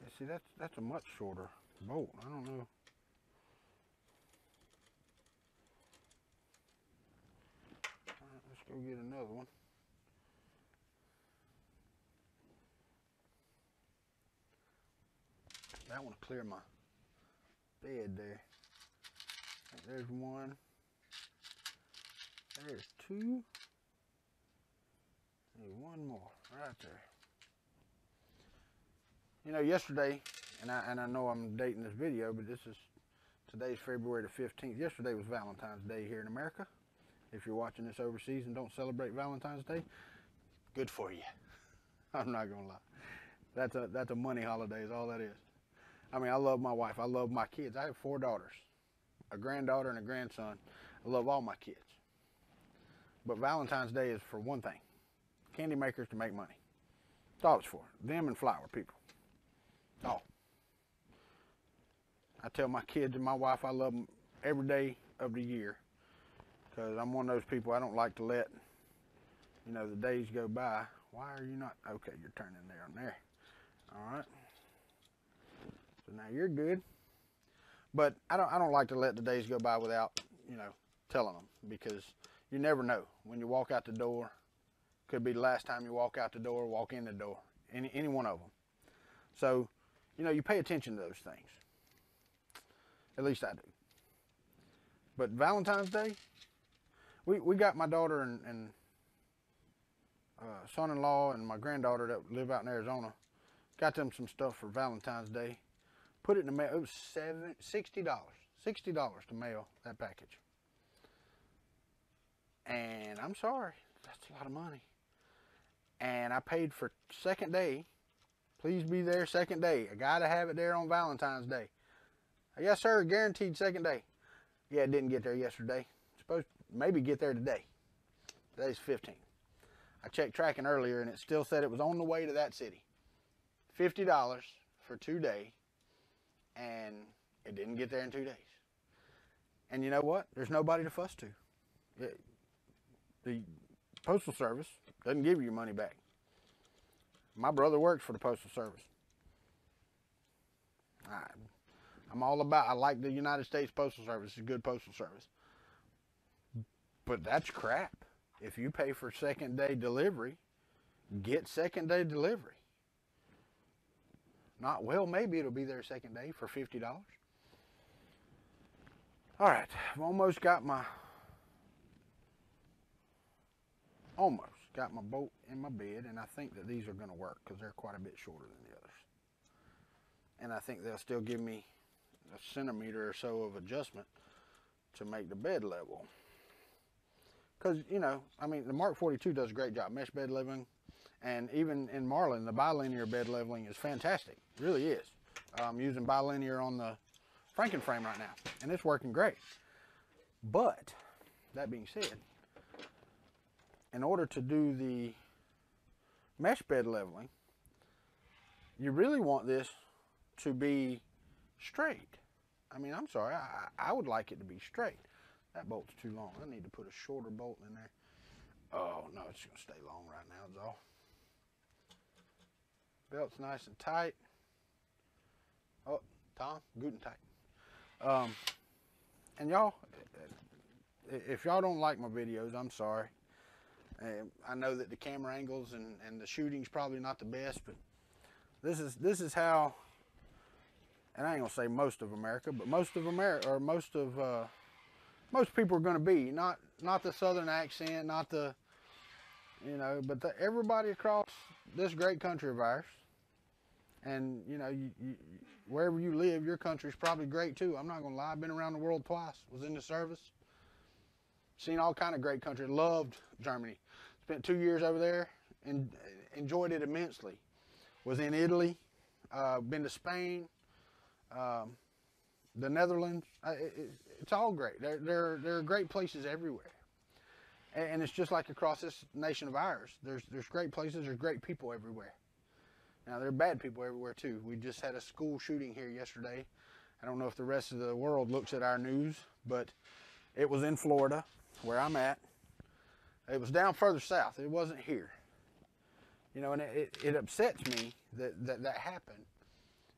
Yeah, see, that's a much shorter bolt. I don't know. All right, let's go get another one. That one will clear my bed there. There's one. There's two. There's one more right there. You know, yesterday, and I know I'm dating this video, but today's February the 15th. Yesterday was Valentine's Day here in America. If you're watching this overseas and don't celebrate Valentine's Day, good for you. I'm not gonna lie. That's a money holiday is all that is. I mean, I love my wife. I love my kids. I have 4 daughters, a granddaughter and a grandson. I love all my kids. But Valentine's Day is for one thing. Candy makers to make money. That's all it's for. Them and flower people. Oh. I tell my kids and my wife I love them every day of the year, because I'm one of those people, I don't like to let, you know, the days go by. Why are you not? Okay, you're turning there and there. All right. So now you're good. But I don't like to let the days go by without, you know, telling them, because you never know. When you walk out the door, could be the last time you walk out the door, walk in the door, any one of them. So, you know, you pay attention to those things. At least I do. But Valentine's Day, we got my daughter and son-in-law and my granddaughter that live out in Arizona, got them some stuff for Valentine's Day. put it in the mail. It was $60. $60 to mail that package. And I'm sorry, that's a lot of money. And I paid for second day. Please be there second day. I gotta have it there on Valentine's Day. Yes, sir, guaranteed second day. Yeah, it didn't get there yesterday. Supposed to maybe get there today. Today's 15th. I checked tracking earlier and it still said it was on the way to that city. $50 for 2 days, and it didn't get there in 2 days. And you know what? There's nobody to fuss to. The Postal Service doesn't give you your money back. My brother works for the Postal Service. I'm all about, I like the United States Postal Service. It's a good postal service. But that's crap. If you pay for second day delivery, get second day delivery. Not, well, maybe it'll be there second day for $50. All right, I've almost got my bolt in my bed, and I think that these are going to work because they're quite a bit shorter than the others. And I think they'll still give me a centimeter or so of adjustment to make the bed level. Because, you know, I mean, the Mark 42 does a great job, mesh bed leveling. And even in Marlin, the bilinear bed leveling is fantastic. It really is. I'm using bilinear on the Frankenframe right now, and it's working great. But, that being said, in order to do the mesh bed leveling, you really want this to be straight. I mean, I'm sorry, I would like it to be straight. That bolt's too long. I need to put a shorter bolt in there. Oh, no, it's going to stay long right now, is all. Belt's nice and tight. Oh, Tom, guten tight. And y'all, if y'all don't like my videos, I'm sorry. I know that the camera angles and the shooting's probably not the best, but this is how, and I ain't gonna say most of America, but most of America, or most people are gonna be. Not the Southern accent, not the, you know, but everybody across this great country of ours. And, you know, wherever you live, your country's probably great too. I'm not gonna lie, I've been around the world twice, was in the service. Seen all kind of great country, loved Germany. Spent 2 years over there and enjoyed it immensely. Was in Italy, been to Spain, the Netherlands. It's all great. There are great places everywhere. And it's just like across this nation of ours. There's great places, there's great people everywhere. Now, there are bad people everywhere too. We just had a school shooting here yesterday. I don't know if the rest of the world looks at our news, but it was in Florida, where I'm at. It was down further south. It wasn't here. You know, and it upsets me that happened,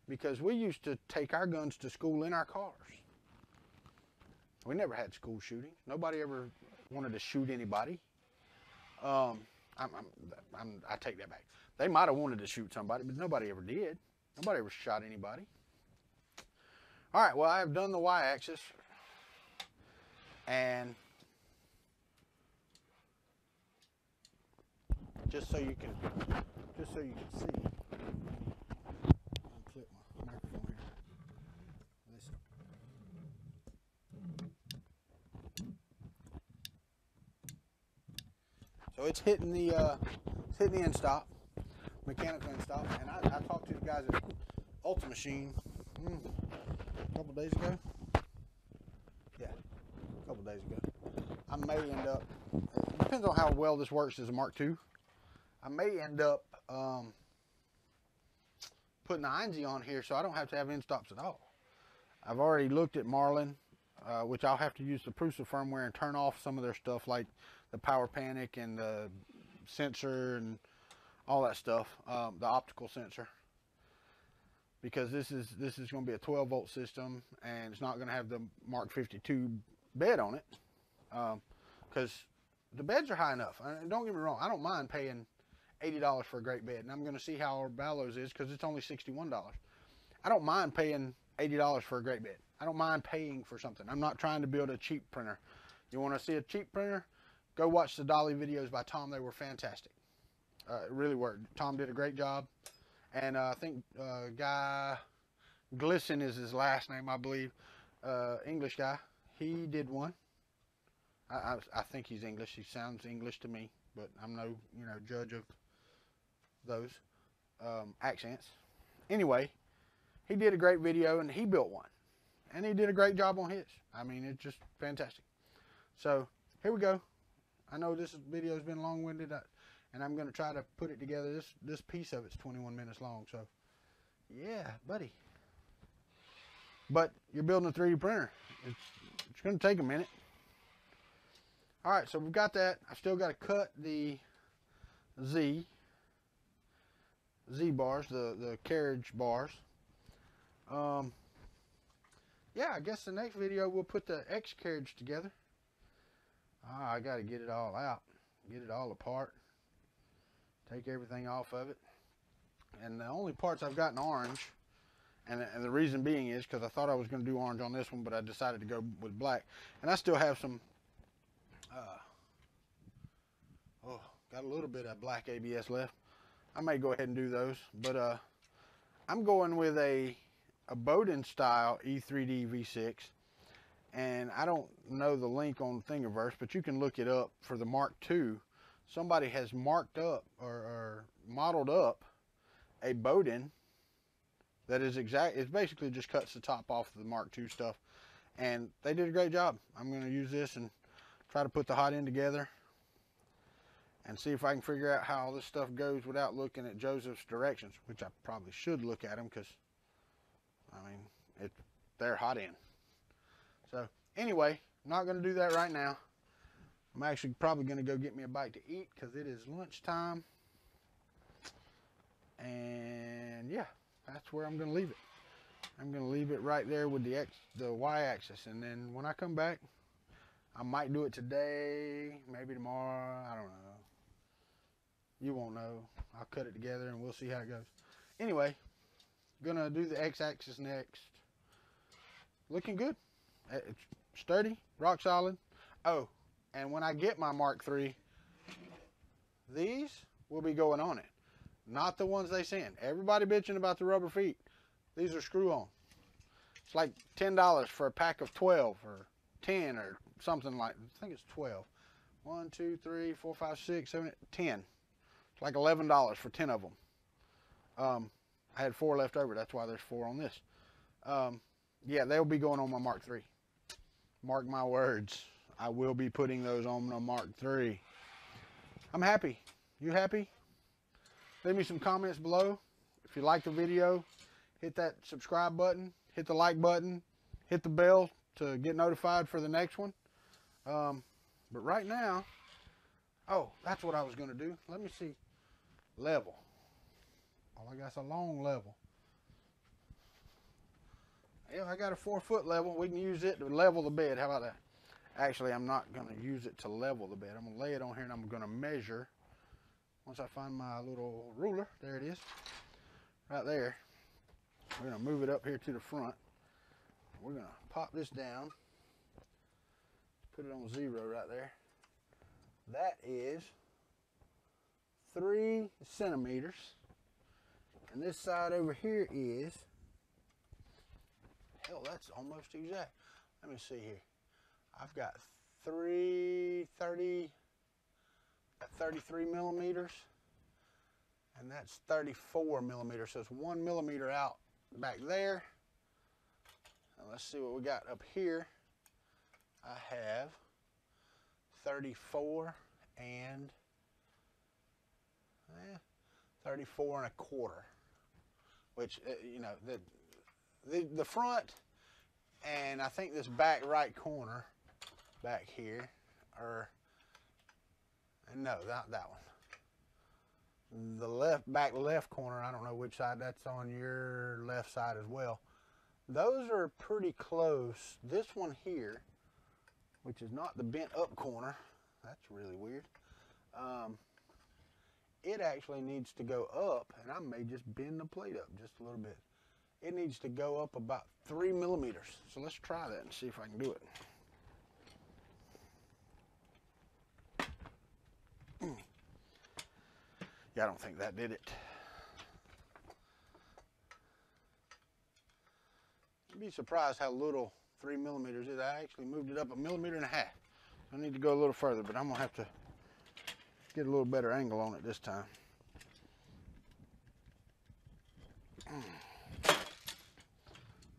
because we used to take our guns to school in our cars. We never had school shootings. Nobody ever wanted to shoot anybody. I take that back. They might have wanted to shoot somebody, but nobody ever did. Nobody ever shot anybody. All right, well, I have done the Y-axis, and just so you can see, I'll clip my microphone here. Listen. So it's hitting the end stop, mechanical end stop, and I talked to the guys at Ultimachine a couple days ago. Yeah, a couple days ago. I may end up, it depends on how well this works as a Mark II. I may end up putting the INZ on here so I don't have to have end stops at all. I've already looked at Marlin, which I'll have to use the Prusa firmware and turn off some of their stuff like the power panic and the sensor and all that stuff, the optical sensor, because this is going to be a 12-volt system, and it's not going to have the Mark 52 bed on it, because the beds are high enough. Don't get me wrong, I don't mind paying $80 for a great bed, and I'm going to see how our Ballos is, because it's only $61. I don't mind paying $80 for a great bed. I don't mind paying for something. I'm not trying to build a cheap printer. You want to see a cheap printer? Go watch the Dolly videos by Tom. They were fantastic. It really worked. Tom did a great job. And I think Guy Glisson is his last name, I believe. English guy. He did one. I think he's English. He sounds English to me, but I'm no, judge of those accents. Anyway, he did a great video, and he built one. And he did a great job on his. I mean, it's just fantastic. So, here we go. I know this video has been long-winded, and I'm going to try to put it together. This piece of it's 21 minutes long, so yeah, buddy. But you're building a 3D printer. It's going to take a minute. All right, so we've got that. I've still got to cut the Z bars, the carriage bars. Yeah, I guess the next video we'll put the X carriage together. I got to get it all out, get it all apart, take everything off of it. And the only parts I've got in orange, and the reason being is because I thought I was going to do orange on this one, but I decided to go with black. And I still have some, got a little bit of black ABS left. I may go ahead and do those, but I'm going with a Bowden style E3D V6, and I don't know the link on Thingiverse, but you can look it up for the Mark II. Somebody has marked up or modeled up a Bowden that is exact. It basically just cuts the top off of the Mark II stuff, and they did a great job. I'm going to use this and try to put the hot end together and see if I can figure out how all this stuff goes without looking at Joseph's directions, which I probably should look at them because, I mean, it's their hot end. So anyway, I'm not going to do that right now. I'm actually probably going to go get me a bite to eat because it is lunchtime. And yeah, that's where I'm going to leave it. I'm going to leave it right there with the y-axis. And then when I come back, I might do it today, maybe tomorrow. I don't know. You won't know. I'll cut it together and we'll see how it goes. Anyway, gonna do the x-axis next. Looking good. It's sturdy, rock solid. Oh, and when I get my Mark III, these will be going on it. Not the ones they send. Everybody bitching about the rubber feet. These are screw-on. It's like $10 for a pack of 12 or 10 or something like, I think it's 12. 1, 2, 3, 4, 5, 6, 7, 8, 10. It's like $11 for 10 of them. I had 4 left over. That's why there's 4 on this. Yeah, they'll be going on my Mark III. Mark my words. I will be putting those on the Mark III. I'm happy. You happy? Leave me some comments below. If you like the video, hit that subscribe button, hit the like button, hit the bell to get notified for the next one. But right now, oh, that's what I was going to do. Let me see. Level. Oh, I got a long level. Yeah, I got a 4-foot level. We can use it to level the bed. How about that? Actually, I'm not going to use it to level the bed. I'm going to lay it on here and I'm going to measure. Once I find my little ruler, there it is. Right there. We're going to move it up here to the front. We're going to pop this down. Put it on 0 right there. That is 3 centimeters. And this side over here is, hell, that's almost exact. Let me see here. I've got 33 millimeters, and that's 34 millimeters. So it's 1 millimeter out back there. And let's see what we got up here. I have 34 and 34 1/4, which you know, the front and I think this back right corner back here, or no, not that one. The back left corner, I don't know which side that's on, your left side as well. Those are pretty close. This one here, which is not the bent up corner, that's really weird. It actually needs to go up, and I may just bend the plate up just a little bit. It needs to go up about 3 millimeters. So let's try that and see if I can do it. Yeah, I don't think that did it. You'd be surprised how little 3 millimeters is. I actually moved it up 1.5 millimeters. I need to go a little further, but I'm gonna have to get a little better angle on it this time.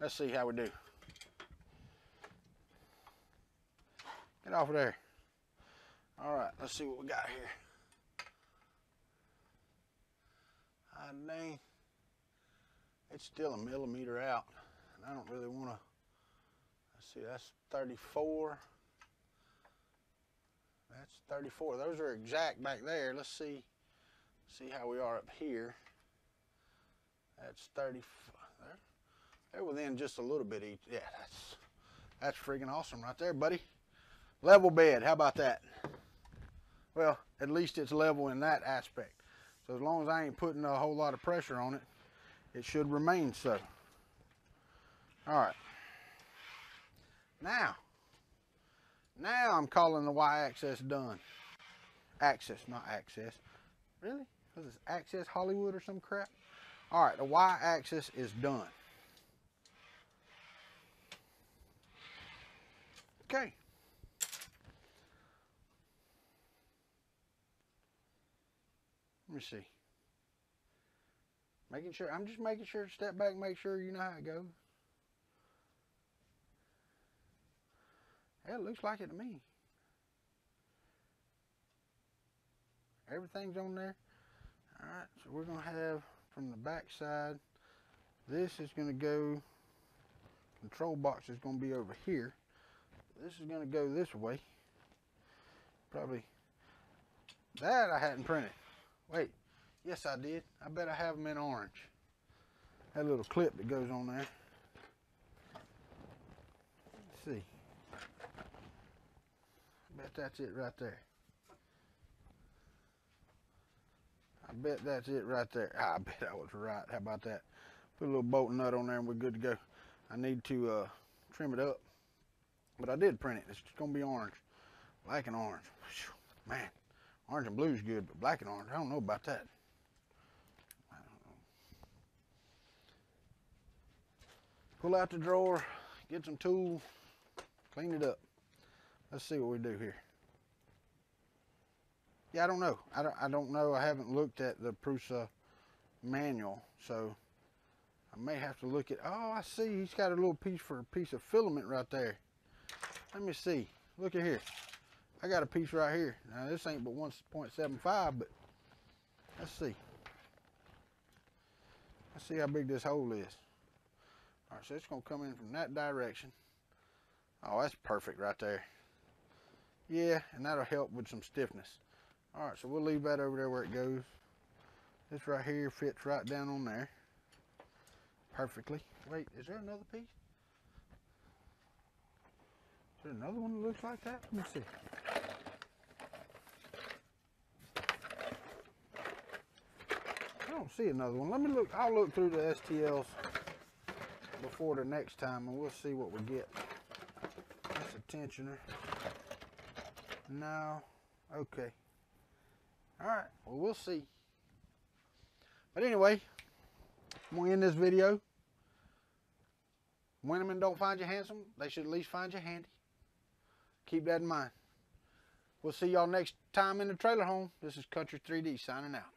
Let's see how we do. Get off of there. All right, let's see what we got here. Ah, dang. It's still 1 millimeter out, and I don't really want to. Let's see, that's 34. That's 34. Those are exact back there. Let's see how we are up here. That's 34. They're within just a little bit each. Yeah, that's freaking awesome right there, buddy. Level bed, how about that? Well, at least it's level in that aspect. So as long as I ain't putting a whole lot of pressure on it, it should remain so. All right. Now I'm calling the Y-axis done. Axis, not access. Really? Was this Access Hollywood or some crap? All right, the Y-axis is done. Okay. Let me see. I'm just making sure, step back, make sure you know how it goes. Yeah, it looks like it to me. Everything's on there. All right, so we're gonna have from the back side, this is gonna go, control box is gonna be over here. This is gonna go this way. Probably, that I hadn't printed. Wait, yes I did. I bet I have them in orange. That little clip that goes on there. Let's see. I bet that's it right there. I bet that's it right there. I bet I was right. How about that? Put a little bolt nut on there and we're good to go. I need to trim it up. But I did print it. It's just going to be orange. Black and orange. Whew, man, orange and blue is good, but black and orange, I don't know about that. I don't know. Pull out the drawer, get some tools, clean it up. Let's see what we do here. Yeah, I don't know. I don't know. I haven't looked at the Prusa manual, so I may have to look at. Oh, I see. He's got a little piece of filament right there. Let me see. Look at here. I got a piece right here. Now this ain't but 1.75, but let's see. Let's see how big this hole is. All right, so it's gonna come in from that direction. Oh, that's perfect right there. Yeah, and that'll help with some stiffness. All right, so we'll leave that over there where it goes. This right here fits right down on there perfectly. Wait, is there another piece? Is there another one that looks like that? Let me see. I don't see another one. Let me look. I'll look through the STLs before the next time and we'll see what we get. That's a tensioner. No. Okay. All right. Well, we'll see. But anyway, I'm going to end this video. When women don't find you handsome, they should at least find you handy. Keep that in mind. We'll see y'all next time in the trailer home. This is Country 3D signing out.